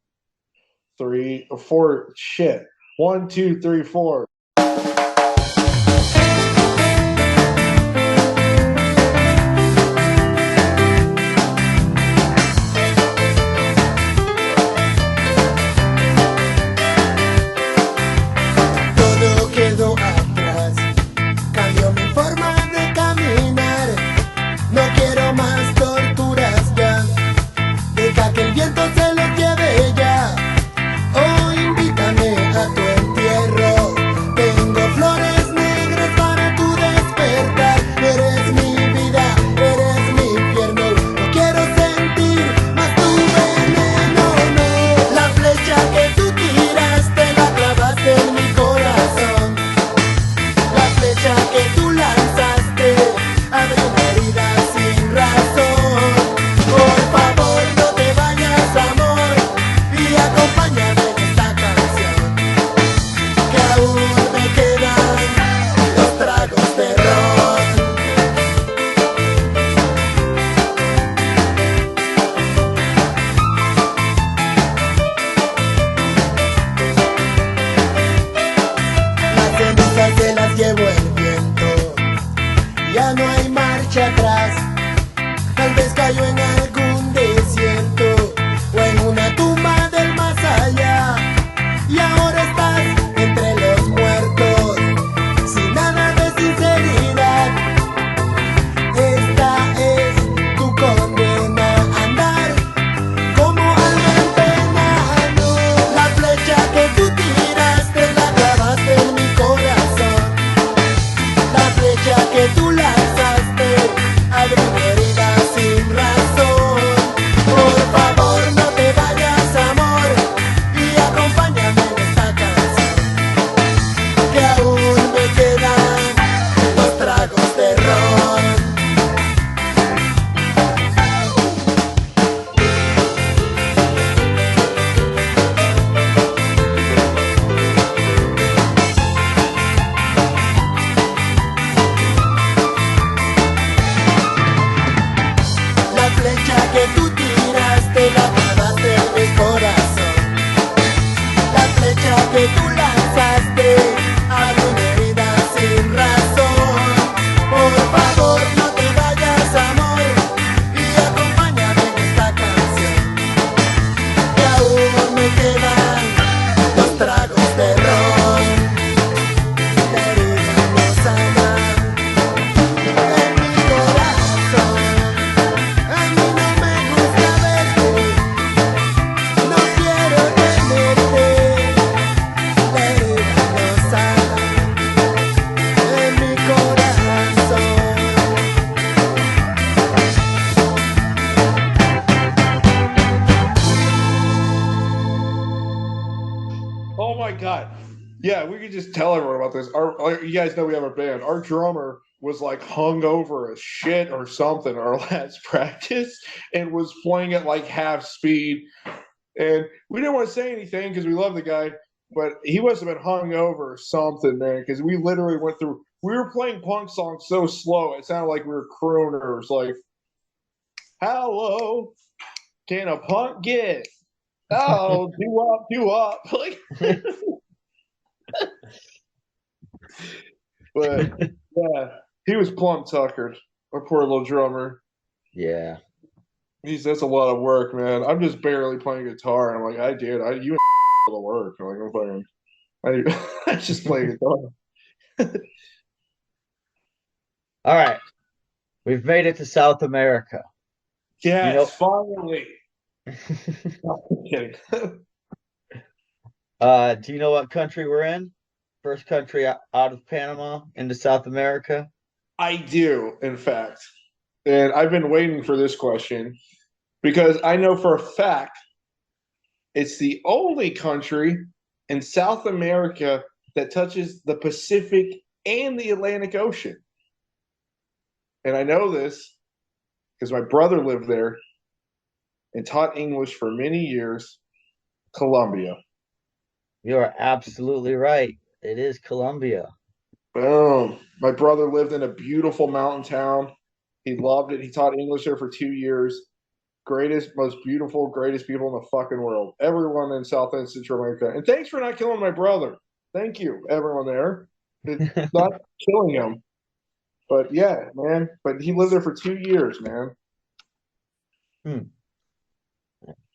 3 or 4. Shit. 1, 2, 3, 4. Todo quedó atrás, cambió mi forma de caminar. No quiero más torturas ya, deja que el viento se los lleve ya. Oh, invítame a tu entierro, tengo flores negras para tu despertar. Eres mi vida, eres mi infierno, no quiero sentir más tu veneno, no. La flecha que tú tiraste la clavaste en mi corazón. La flecha que tú lanzaste abre una herida sin razón. Por favor no te vayas, amor, y acompáñame en esta canción, que aún me quedan los tragos de ron. Las cenizas se las llevó el viento, ya no hay marcha atrás. Tal vez cayó en algún desierto o en una tumba del más allá. Y ahora estás entre los muertos, sin nada de sinceridad. Esta es tu condena, andar como alma en pena, no. La flecha que tú tiraste la clavaste en mi corazón. La flecha que tú lanzaste abre una herida sin razón. Por favor no te vayas, amor, y acompáñame en esta canción, que aún me quedan los tragos de ron. La flecha que tú tiraste la clavaste en mi corazón. La flecha que tú lanzaste abre una herida sin razón. Por favor no te vayas, amor, y acompáñame en esta canción, que aún me quedan los tragos de ron. La herida no sana en mi corazón. A mí no me gusta verte, no quiero tenerte. La herida no sana en mi corazón. Oh my god. Yeah, we could just tell everyone about this. You guys know we have a band. Our drummer was like hungover as shit or something our last practice and was playing at like half speed. And we didn't want to say anything because we love the guy, but he must have been hungover or something, man. Because we literally went through. We were playing punk songs so slow it sounded like we were crooners. Like, "Hello, can a punk get? Oh, do up." Like, but yeah, he was plumb tuckered. Our poor little drummer. Yeah. That's a lot of work, man. I'm just barely playing guitar, and I'm like, you and the work. I'm like, I'm playing. I just play guitar. All right. We've made it to South America. Yes, finally. You No, I'm kidding. do you know what country we're in? First country out of Panama into South America? I do, in fact. And I've been waiting for this question because I know for a fact it's the only country in South America that touches the Pacific and the Atlantic Ocean. and I know this because my brother lived there and taught English for many years. Columbia. You are absolutely right. It is Colombia. Boom. My brother lived in a beautiful mountain town. He loved it. He taught English there for 2 years. Greatest, most beautiful, greatest people in the fucking world. Everyone in South and Central America. And thanks for not killing my brother. Thank you, everyone there. It's not killing him. But yeah, man. But he lived there for 2 years, man. Hmm.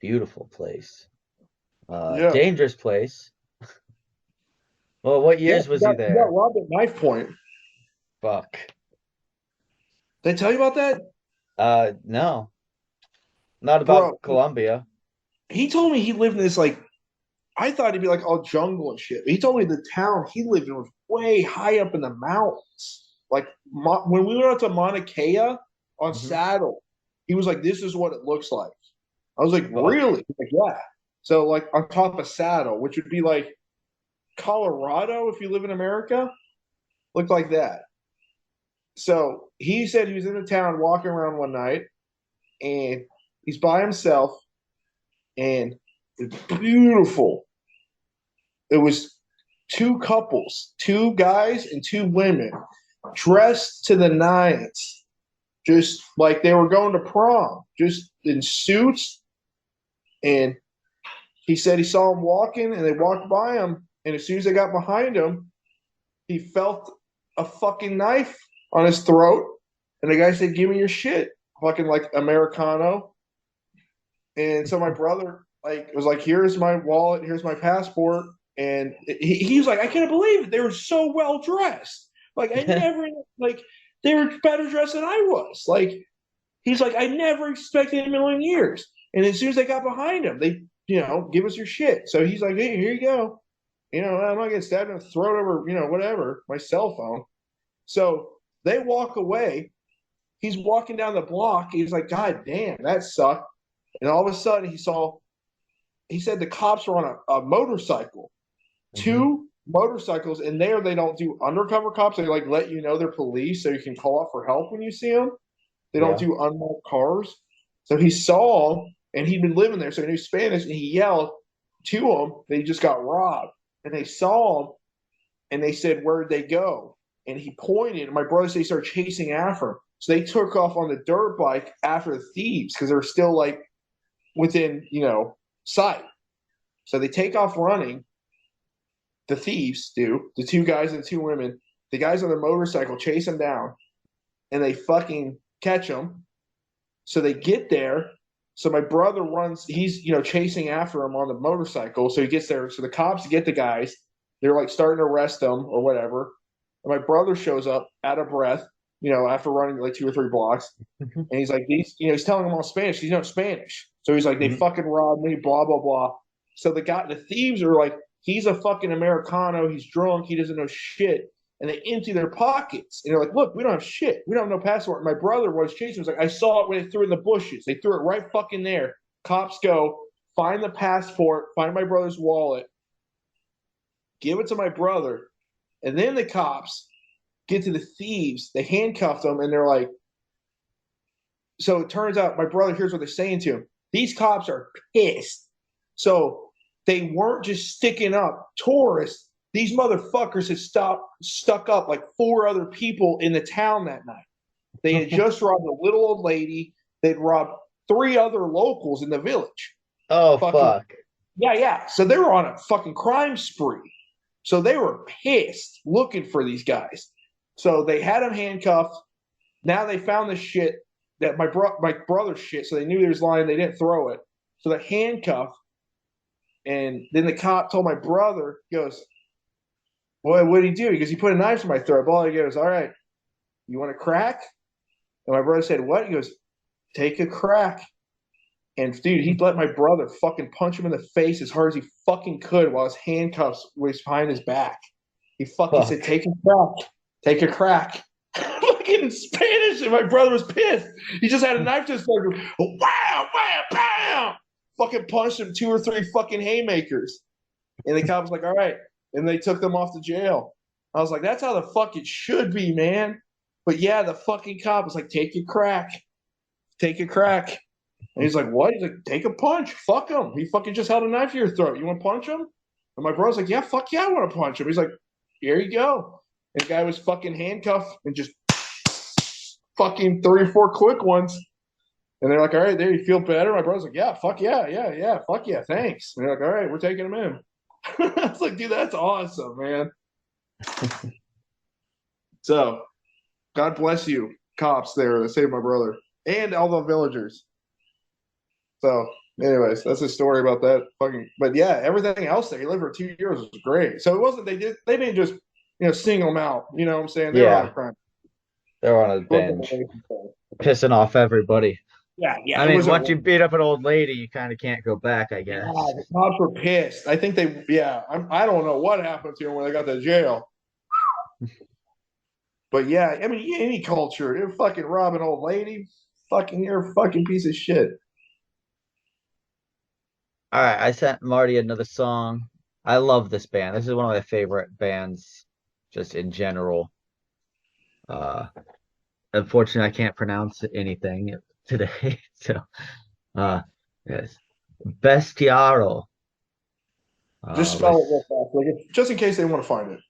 Beautiful place. Yeah. Dangerous place. Well, what Yeah, years was he he got there? robbed at knife point. Fuck. Did I tell you about that? No, not about Bro, Colombia. he told me he lived in this like I thought he'd be like all jungle and shit. He told me the town he lived in was way high up in the mountains. Like when we went out to Mauna Kea on Hmm. Saddle, he was like, "This is what it looks like." I was like, Fuck. "Really?" He's like, yeah. So like on top of Saddle, which would be like Colorado if you live in America, looked like that. So he said he was in the town walking around one night, and he's by himself, and it's beautiful. It was two couples, two guys and two women, dressed to the nines, just like they were going to prom, just in suits. And he said he saw them walking, and they walked by him. And as soon as they got behind him, he felt a fucking knife on his throat. And the guy said, "Give me your shit," fucking like Americano. And so my brother like was like, "Here's my wallet, here's my passport." And he was like, "I can't believe it. They were so well dressed. Like I never like they were better dressed than I was." Like he's like, "I never expected in a million years." And as soon as they got behind him, they give us your shit. So he's like, "Hey, here you go. I'm not getting stabbed in the throat over whatever my cell phone." So they walk away. He's walking down the block. He's like, "God damn, that sucked." And all of a sudden, he said the cops were on a motorcycle, Hmm. two motorcycles, and there they don't do undercover cops. They like let you know they're police so you can call out for help when you see them. They don't Yeah. do unmarked cars. So he saw them, and he'd been living there, so he knew Spanish, and he yelled to them. They just got robbed, and they saw him, and they said, "Where'd they go?" And he pointed, and my brother said he started chasing after him. So they took off on the dirt bike after the thieves because they're still like within sight. So they take off running. The thieves do. The two guys and two women. The guys on the motorcycle chase them down, and they fucking catch them. So they get there. So my brother runs. He's chasing after him on the motorcycle. So he gets there. So the cops get the guys. They're like starting to arrest them or whatever. And my brother shows up out of breath. After running like 2 or 3 blocks, and he's like, he's telling them all Spanish. He's not Spanish. So he's like, "They Hmm. fucking robbed me, blah, blah, blah." So the thieves are like, "He's a fucking Americano. He's drunk. He doesn't know shit." And they empty their pockets. And they're like, "Look, we don't have shit. We don't have no passport." And my brother was chasing. Was like, "I saw it when they threw it in the bushes. They threw it right fucking there." Cops go, find the passport, find my brother's wallet, give it to my brother. And then the cops get to the thieves. They handcuff them, and they're like, so it turns out my brother here's what they're saying to him. These cops are pissed. So they weren't just sticking up tourists. These motherfuckers had stuck up like 4 other people in the town that night. They had just robbed a little old lady. They'd robbed 3 other locals in the village. Oh, Fucking fuck. yeah, yeah. So they were on a fucking crime spree. So they were pissed looking for these guys. So they had them handcuffed. Now they found the shit that my brother's shit. So they knew he was lying. They didn't throw it. So they handcuffed. And then the cop told my brother, he goes, "Boy, what did he do?" He goes, "He put a knife to my throat." Boy, he goes, "All right, you want a crack?" And my brother said, "What?" He goes, "Take a crack." And dude, he let my brother fucking punch him in the face as hard as he fucking could while his handcuffs was behind his back. He fucking said, Fuck. "Take a crack. Take a crack." Fucking in Spanish, and my brother was pissed. He just had a knife to his throat. Wow, wow, bam! Fucking punched him 2 or 3 fucking haymakers. And the cop was like, "All right." And they took them off to jail. I was like, that's how the fuck it should be, man. But yeah, the fucking cop was like, take your crack. Take a crack. And he's like, what? He's like, take a punch. Fuck him. He fucking just held a knife to your throat. You want to punch him? And my brother's like, yeah, fuck yeah, I want to punch him. He's like, here you go. And the guy was fucking handcuffed and just fucking 3 or 4 quick ones. And they're like, all right, there, you feel better? My brother's like, yeah, fuck yeah, fuck yeah, thanks. And they're like, all right, we're taking him in. I was like, dude, that's awesome, man. So, God bless you, cops there that saved my brother and all the villagers. So, anyways, that's a story about that fucking. But yeah, everything else there, he lived for 2 years was great. So it wasn't they didn't just single them out. You know what I'm saying? They were on Yeah, a crime. they're on a binge, pissing off everybody. Yeah. I It mean, wasn't. once you beat up an old lady, you kind of can't go back, I guess. Yeah, the cops were pissed. I think they. Yeah, I don't know what happened to them when they got to jail. But yeah, I mean, any culture, you're fucking rob an old lady, you're a fucking piece of shit. All right, I sent Marty another song. I love this band. This is one of my favorite bands, just in general. Uh, Unfortunately, I can't pronounce anything today. So, yes, Bestiaro. Just spell it real fast, just in case they want to find it.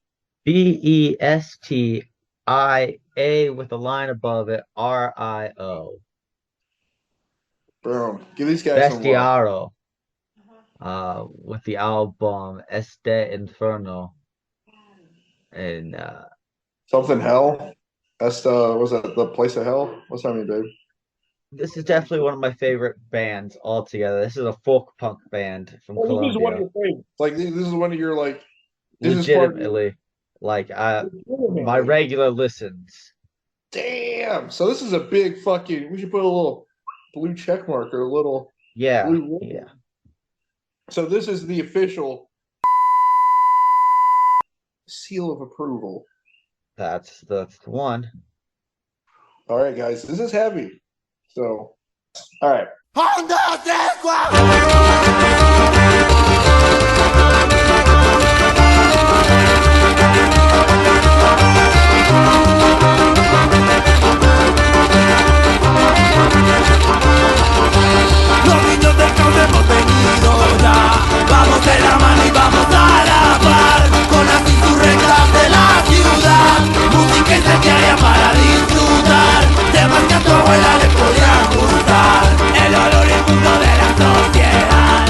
Bestia with a line above it, Rio. Boom. Give these guys some love. Bestiaro. With the album Este Inferno. And Something hell. That's was that the place of hell? What's that mean, babe? this is definitely one of my favorite bands altogether. This is a folk punk band from Well, this is one of Colombia. your favorites. Like this is one of your like. This is part of Legitimately, like my legitimately. regular listens. Damn. So this is a big fucking. We should put a little blue check mark or a little Yeah, blue. yeah. So this is the official seal of approval. That's the one. All right, guys, this is heavy. So, all right. Los niños del caos hemos venido ya. Vamos de la mano y vamos a la par con las insurrectas de la ciudad. Música incendiaria para disfrutar. Temas que a tu abuela le podrían gustar. El olor inmundo de la sociedad.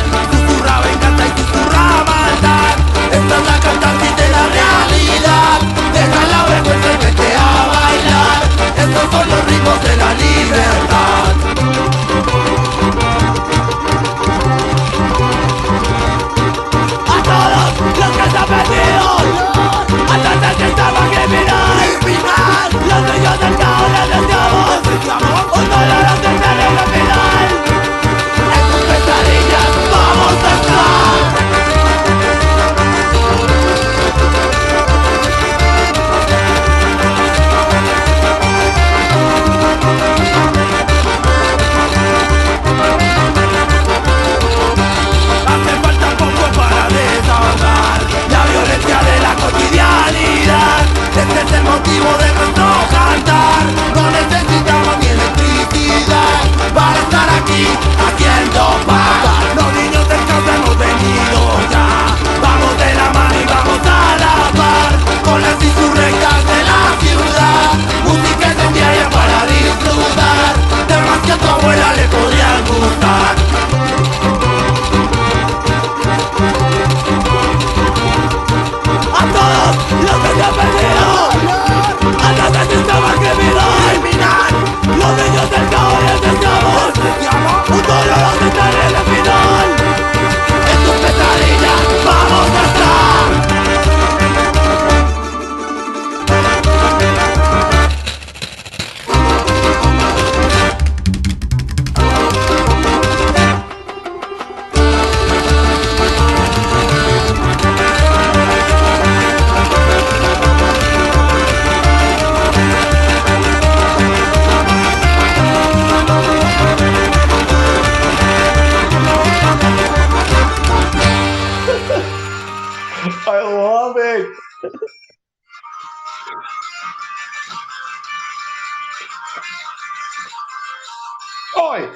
Boy.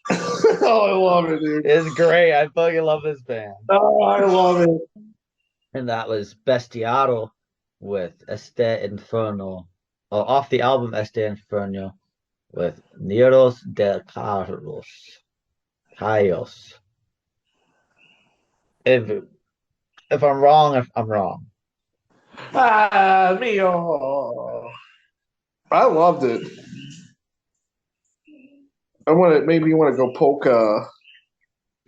Oh, I love it, dude. It's great. I fucking love this band. Oh, I love it. And that was Bestiato with Este Inferno. Oh, off the album Este Inferno with Nieros del Carlos. Caios. If I'm wrong, I'm wrong. Ah, mio. I loved it. It made me want to go poke,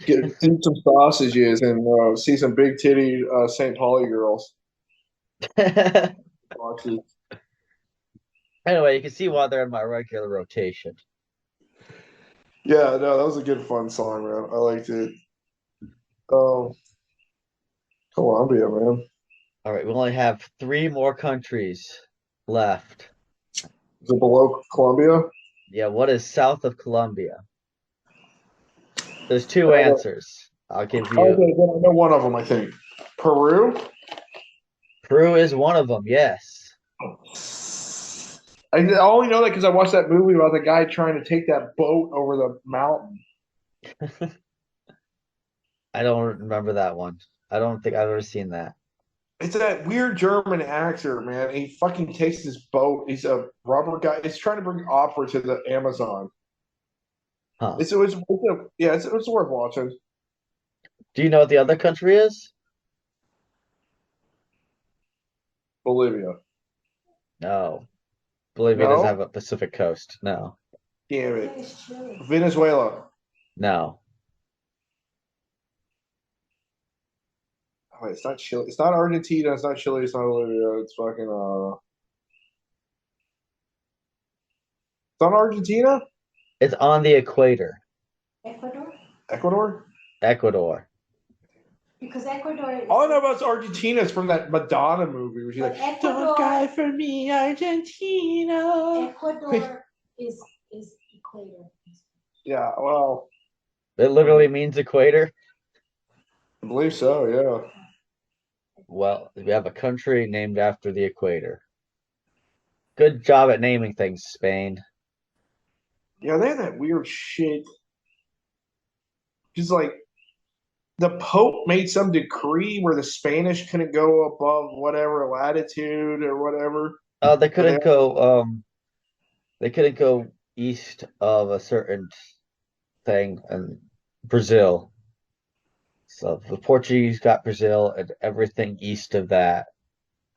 eat some sausages and see some big titty St. Pauli girls. Boxes. Anyway, you can see why they're in my regular rotation. Yeah, no, that was a good fun song, man. I liked it. Colombia, man. All right, we only have 3 more countries left. Is it below Colombia? Yeah, what is south of Colombia? There's 2 answers. I'll give you. Okay, then I know one of them, I think. Peru? Peru is one of them, yes. I only know that because I watched that movie about the guy trying to take that boat over the mountain. I don't remember that one. I don't think I've ever seen that. It's that weird German actor, man. He fucking takes this boat. He's a rubber guy. He's trying to bring opera to the Amazon. Huh. It's worth watching. Do you know what the other country is? Bolivia. No. Bolivia No? doesn't have a Pacific coast. No. Damn it. Venezuela. No. Oh, wait, it's not Chile. It's not Argentina. It's not Chile. It's not Bolivia. It's fucking It's not Argentina? It's on the equator. Ecuador? Ecuador? Ecuador. Because Ecuador is. All I know about is Argentina is from that Madonna movie where she's like, Ecuador, "Don't cry for me, Argentina." Ecuador is equator. Yeah, well, It literally means equator. I believe so, yeah. Well, we have a country named after the equator. Good job at naming things, Spain. Yeah, they had that weird shit. Just like the Pope made some decree where the Spanish couldn't go above whatever latitude or whatever. They couldn't go east of a certain thing in Brazil. So the Portuguese got Brazil and everything east of that.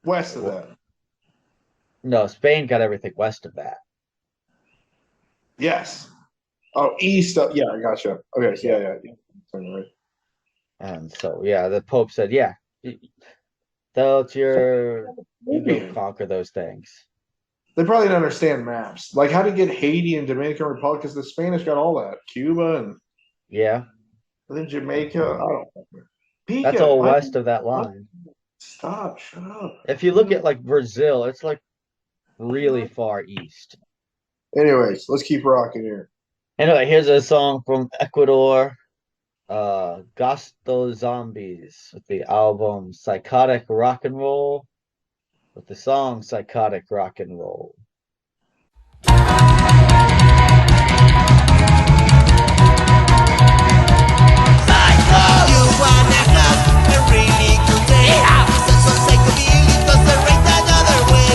West of that. No, Spain got everything west of that. Yes. Oh, east of, yeah, I gotcha. Okay, so yeah. Right. And so, yeah, the Pope said, yeah, that's you go conquer those things. They probably didn't understand maps. Like, how to get Haiti and Dominican Republic, because the Spanish got all that. Cuba and Yeah, then Jamaica. I don't know. that's all west of that line. Stop, shut up. If you look at like Brazil, it's like really far east. Anyways, let's keep rocking here. Anyway, here's a song from Ecuador, Gasto Zombies, with the album Psychotic Rock and Roll, with the song Psychotic Rock and Roll. You wanna have a really good day. Listen some psychobilly, cause there ain't another way.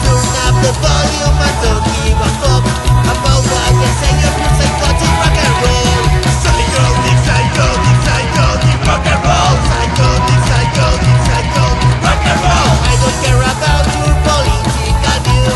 Turn up the volume and don't give a fuck about what they say. You're pure psychotic rock and roll. Psychotic, psychotic, psychotic rock and roll. Psychotic, psychotic, psychotic rock and roll. I don't care about your political view.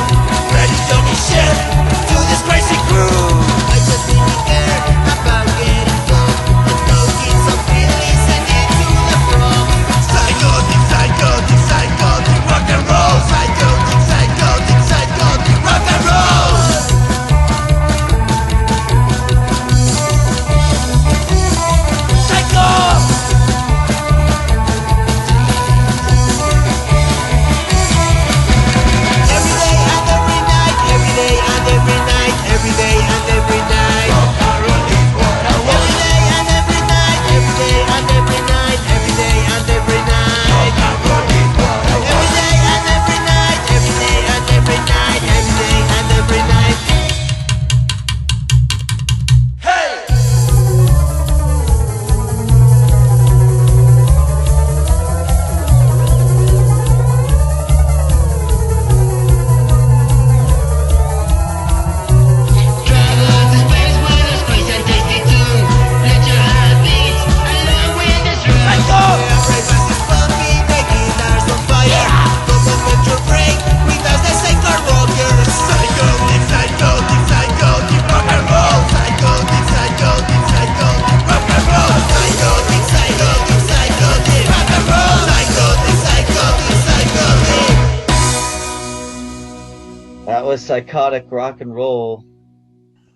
psychotic rock and roll,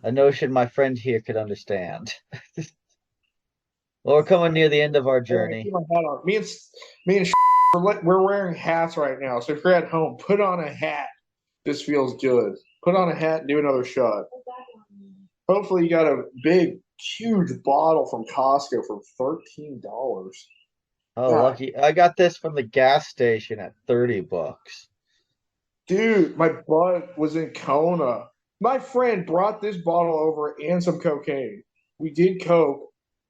a notion my friend here could understand. Well, we're coming near the end of our journey. Keep my hat on. Me and we're wearing hats right now. So if you're at home, put on a hat. This feels good. Put on a hat and do another shot. Hopefully, you got a big, huge bottle from Costco for $13. Oh, God. lucky. I got this from the gas station at $30. Dude, my bud was in Kona. My friend brought this bottle over and some cocaine. We did coke.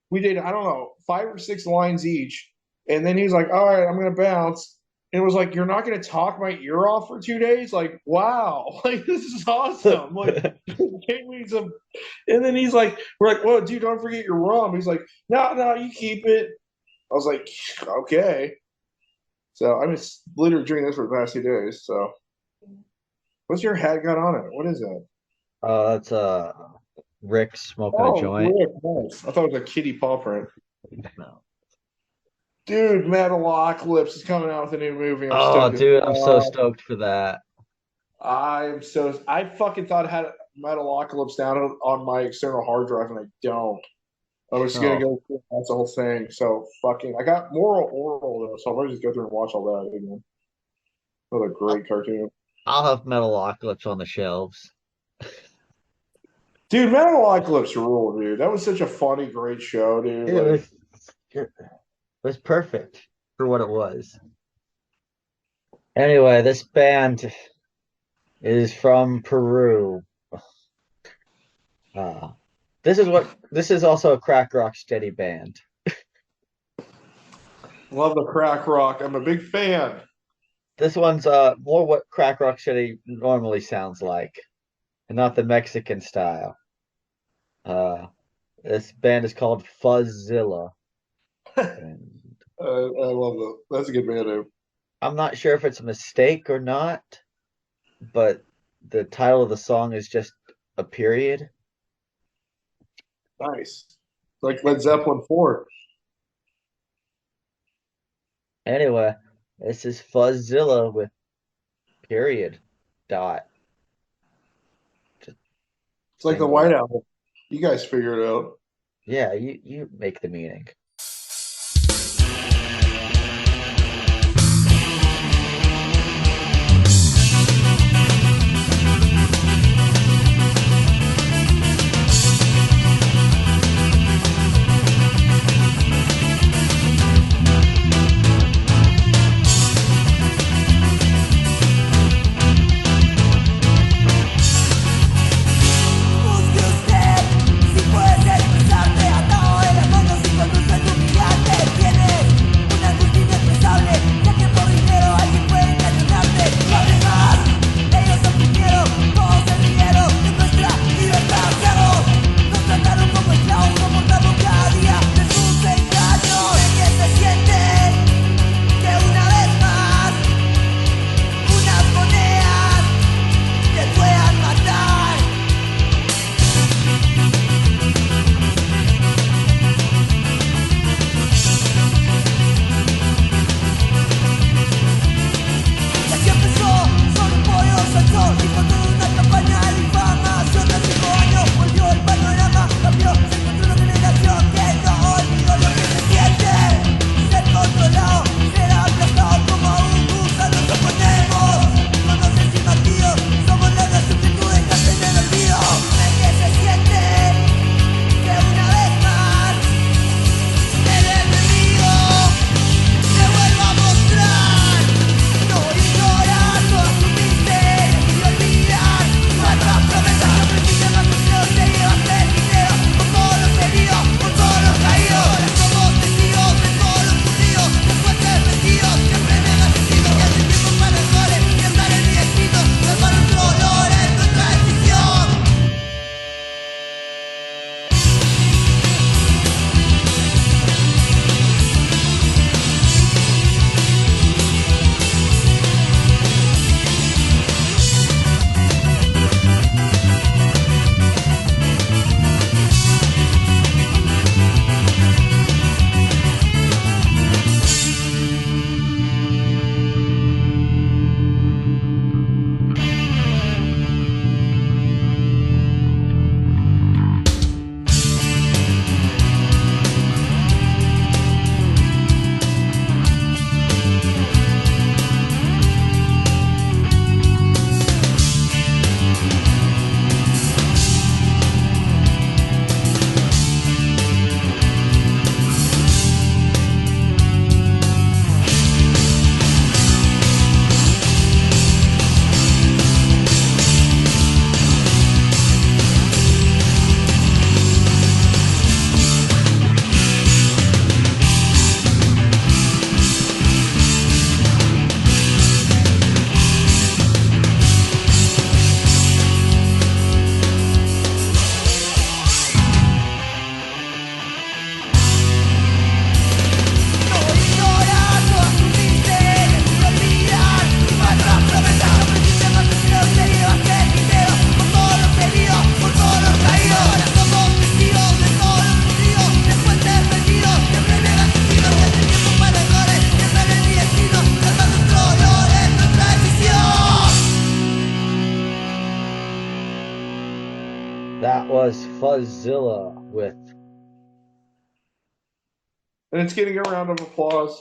We did, I don't know, 5 or 6 lines each. And then he's like, all right, I'm going to bounce. And it was like, you're not going to talk my ear off for 2 days? Like, wow. Like, this is awesome. Like, can't we some. And then he's like, we're like, well, dude, don't forget your rum. He's like, no, you keep it. I was like, okay. So I've been literally drinking this for the past 2 days. So what's your hat got on it? What is that? That's Rick smoking a Oh, joint. Rick, nice. I thought it was a kitty paw print. No. Dude, Metalocalypse is coming out with a new movie. I'm Oh, stoked. dude, I'm so stoked for that. I fucking thought I had Metalocalypse down on my external hard drive, and I don't. I was gonna go through that's the whole thing. So fucking, I got Moral Oral though, so I'm gonna just go through and watch all that again. What a great cartoon. I'll have Metalocalypse on the shelves. Dude, Metalocalypse ruled, dude. That was such a funny, great show, dude. It was perfect for what it was. Anyway, this band is from Peru. This is also a crack rock steady band. Love the crack rock. I'm a big fan. This one's more what crack rock steady normally sounds like, and not the Mexican style. This band is called Fuzzilla. And I love that. That's a good band name. I'm not sure if it's a mistake or not, but the title of the song is just a period. Nice. Like Led Zeppelin 4. Anyway, this is Fuzzilla with period dot. It's like the Single. White Album. You guys figure it out. Yeah, you make the meaning. Busque usted si puedes expresarte atado de las manos y con tus humillante. Tienes una Fuzzilla with. And it's getting a round of applause.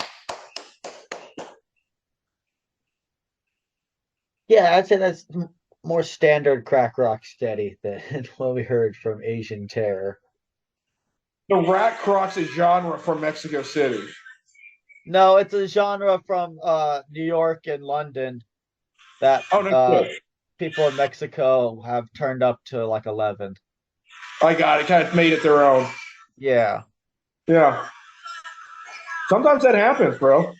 Yeah, I'd say that's more standard crack rock steady than what we heard from Asian Terror. The Rat Croc's a genre from Mexico City. No, it's a genre from New York and London that Oh, no shit. people in Mexico have turned up to like 11. I got it. Kind of made it their own. Yeah. Yeah. Sometimes that happens, bro.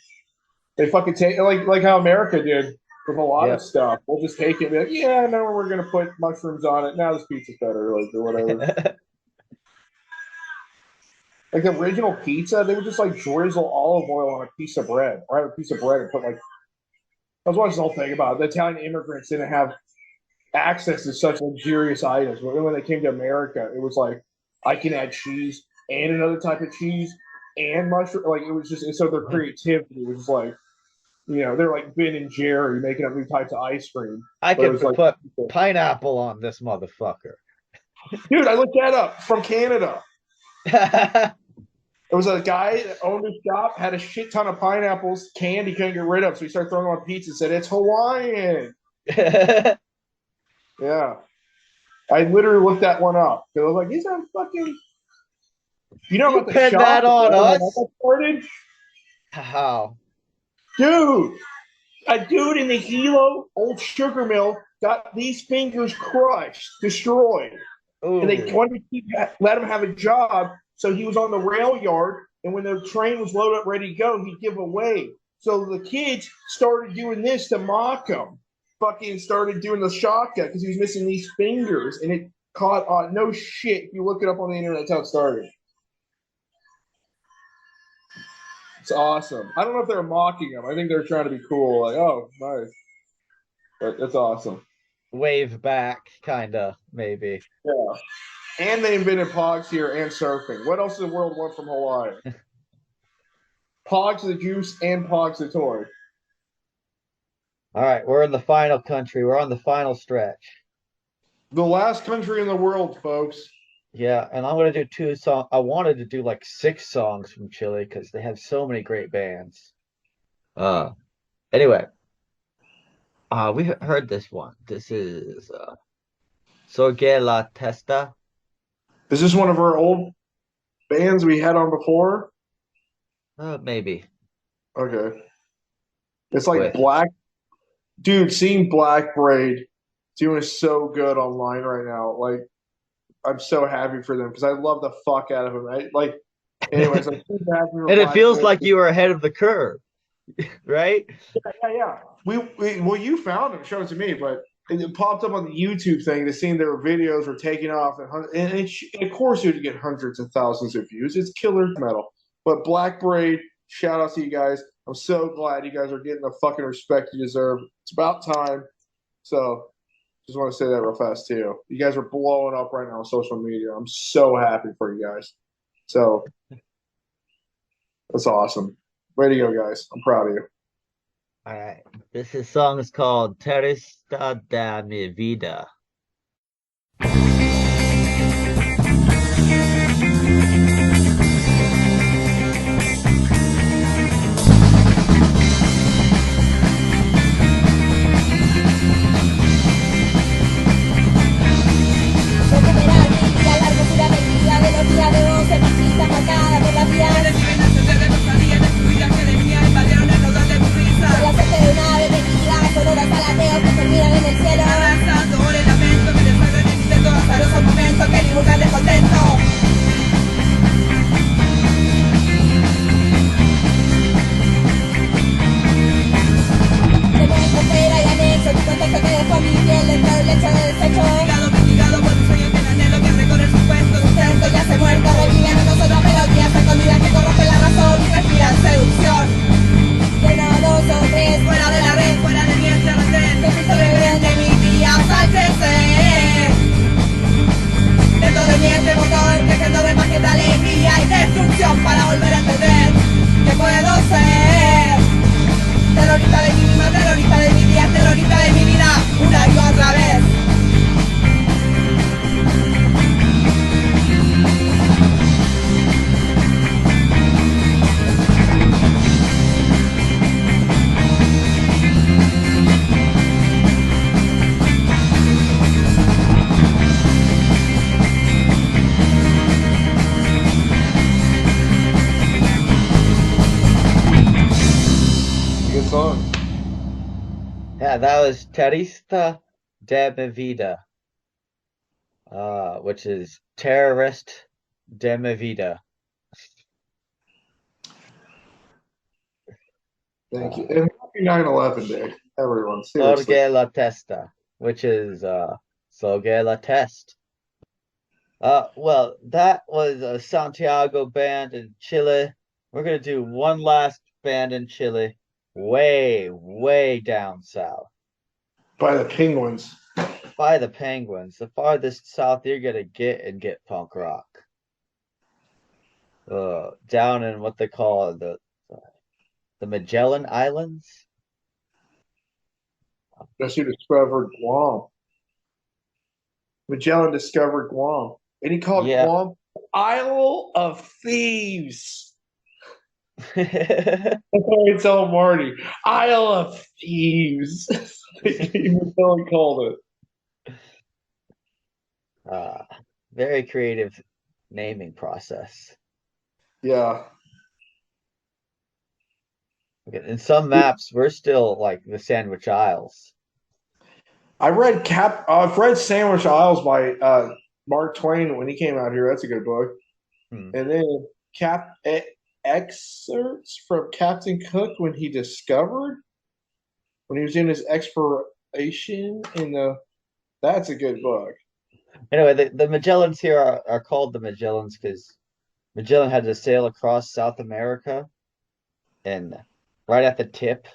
They fucking take like how America did with a lot Yep. of stuff. We'll just take it and be like, yeah, no, we're gonna put mushrooms on it. Now this pizza's better, like or whatever. Like the original pizza, they would just like drizzle olive oil on a piece of bread, or have a piece of bread and put like. I was watching the whole thing about it. The Italian immigrants didn't have access to such luxurious items. But when they came to America, it was like I can add cheese and another type of cheese and mushroom. Like it was just so their creativity was just like, you know, they're like Ben and Jerry making up new types of ice cream. I But it could was like, put pineapple on this motherfucker. dude, I looked that up from Canada. It was a guy that owned a shop, had a shit ton of pineapples canned he couldn't get rid of, so he started throwing them on pizza and said, it's Hawaiian. Yeah. I literally looked that one up. I was like, is that fucking. You know You about the pinned shop that on us? Started? How? Dude, a dude in the Hilo old sugar mill got these fingers crushed, destroyed. Ooh. And they wanted to let him have a job. So he was on the rail yard, and when the train was loaded up, ready to go, he'd give away. So the kids started doing this to mock him. Fucking started doing the shotgun because he was missing these fingers, and it caught on. No shit. If you look it up on the internet, that's how it started. It's awesome. I don't know if they're mocking him. I think they're trying to be cool. Like, oh, nice. But that's awesome. Wave back, kinda, maybe. Yeah. And they invented Pogs here and surfing. What else does the world want from Hawaii? Pogs the juice and Pogs the toy. All right, we're in the final country. We're on the final stretch. The last country in the world, folks. Yeah, and I'm gonna do 2 songs. I wanted to do like 6 songs from Chile because they have so many great bands. Anyway, we heard this one. This is Sorge la Testa. Is this one of our old bands we had on before? Maybe. Okay. It's like Wait. Black. Dude, seeing Black Braid doing so good online right now. Like, I'm so happy for them because I love the fuck out of them. Anyways, I'm super happy for And it Black feels Braid. like you were ahead of the curve, right? Yeah. Well, you found it, showed it to me, but it popped up on the YouTube thing. The scene their videos were taking off, and of course it would get hundreds of thousands of views. It's killer metal. But Black Braid, shout out to you guys. I'm so glad you guys are getting the fucking respect you deserve. It's about time. So just want to say that real fast too. You guys are blowing up right now on social media. I'm so happy for you guys. So that's awesome. Way to go, guys. I'm proud of you. All right. This song is called Teresta da mi vida. Con horas alateo que terminan en el cielo. Abrazando el lamento que les haga el todas song? Yeah, that was Terrorista de mi vida, which is terrorist de mi vida. Thank you. Uh, And happy 9/11 day, everyone. Seriously. Sorge la testa, which is Sorge la test. Well, that was a Santiago band in Chile. We're gonna do one last band in Chile, way, way down south By the Penguins. by the Penguins. The farthest south you're gonna get and get punk rock. Down in what they call the Magellan Islands. Guess who discovered Guam? Magellan discovered Guam. And he called Yeah. Guam Isle of Thieves. That's what I tell Marty. Isle of Thieves. Even though he called it. Very creative naming process. Yeah. In some maps, we're still like the Sandwich Isles. I've read Sandwich Isles by Mark Twain when he came out here. That's a good book. Hmm. And then excerpts from Captain Cook when he was in his exploration in the. That's a good book. Anyway, the Magellans here are called the Magellans because Magellan had to sail across South America, and right at the tip,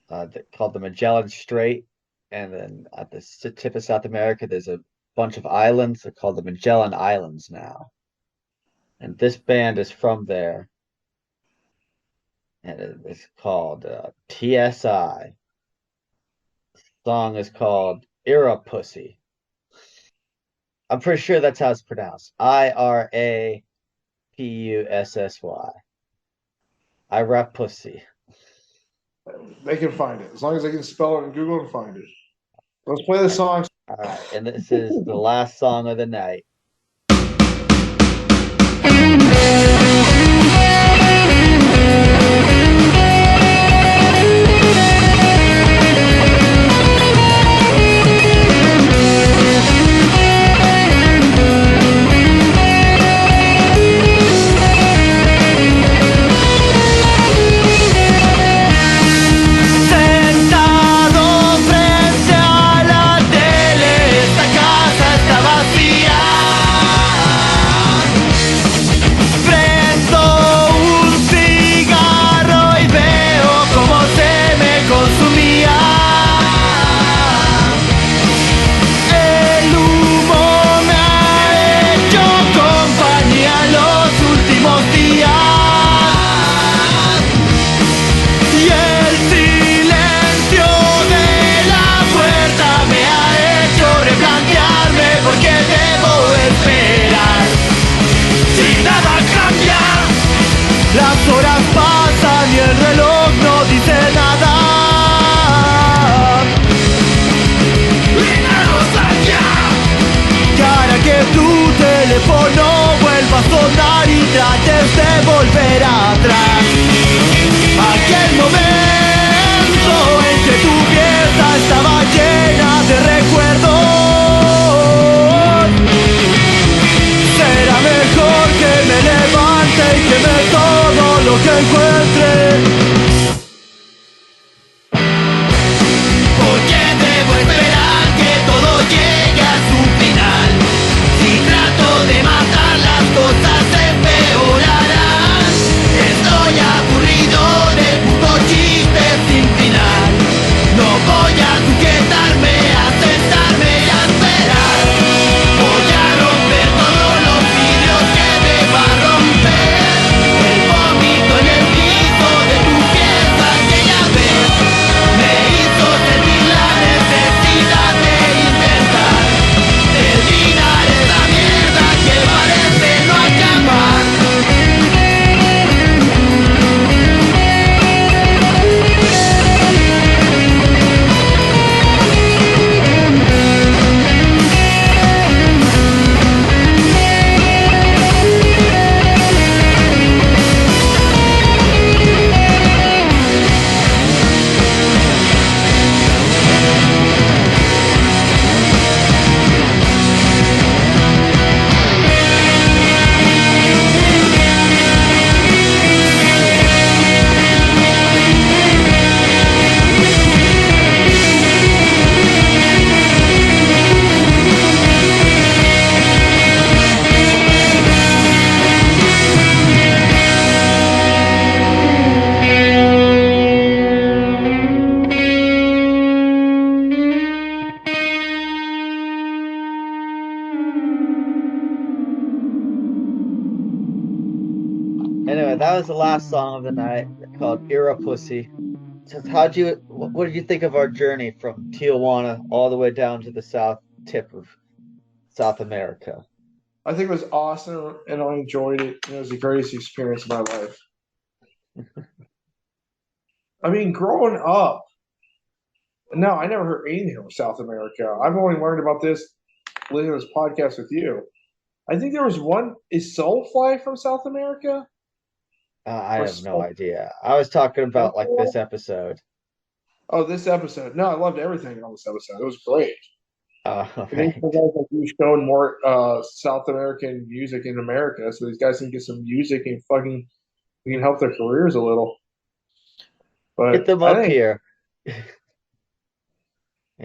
called the Magellan Strait, and then at the tip of South America, there's a bunch of islands. They're called the Magellan Islands now, and this band is from there, and it's called TSI. The song is called "Ira Pussy." I'm pretty sure that's how it's pronounced. IRAPUSSY. I rap pussy. They can find it as long as they can spell it in Google and find it. Let's play the song. All right, and this is the last song of the night. Sentado frente a la tele, esta casa está vacía. Prendo un cigarro y veo cómo se me consumía. El humo me ha hecho compañía los últimos días. Y el silencio de la puerta me ha hecho replantearme por qué debo esperar. Si nada cambia, las horas pasan y el reloj no dice nada. Y nada cambia. Cara que tu teléfono vuelva a sonar y trates de volver atrás. Aquel momento en que tu pieza estaba llena de recuerdos. Será mejor que me levante y queme todo lo que encuentre. Porque debo esperar que todo llegue a su final. Si trato de matar las cosas empeorarán. Estoy aburrido de puto chiste sin final. No voy a sujetarme, a sentarme y a esperar. Voy a romper todos los vidrios que deba romper. El vómito en el día. that was the last song of the night called Era Pussy. So what did you think of our journey from Tijuana all the way down to the south tip of South America? I think it was awesome, and I enjoyed it. It was the greatest experience of my life. I mean, growing up, no, I never heard anything from South America. I've only learned about this listening to this podcast with you. I think there was one. Is Soulfly from South America? I Or have no idea. I was talking about like this episode. Oh, this episode. No, I loved everything on this episode. It was great. All It makes right. me guys like you showing more South American music in America, so these guys can get some music and fucking we can help their careers a little. Get But them I up think, here. Yeah,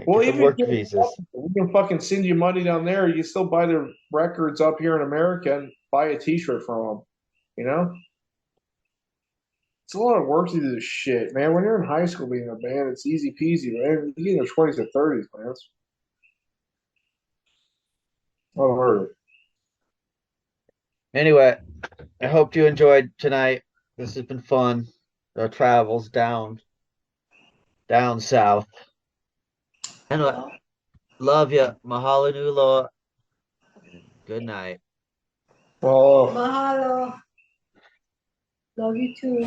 well, get them even work visas. we can fucking send you money down there. You can still buy their records up here in America and buy a T-shirt from them. You know, it's a lot of work to do this shit, man. When you're in high school being a band, it's easy peasy, man. You get in your 20s and 30s, man. It's a lot of work. Anyway, I hope you enjoyed tonight. This has been fun. Our travels down south. Anyway, love you. Mahalo nui. Good night. Well. Mahalo. Love you too.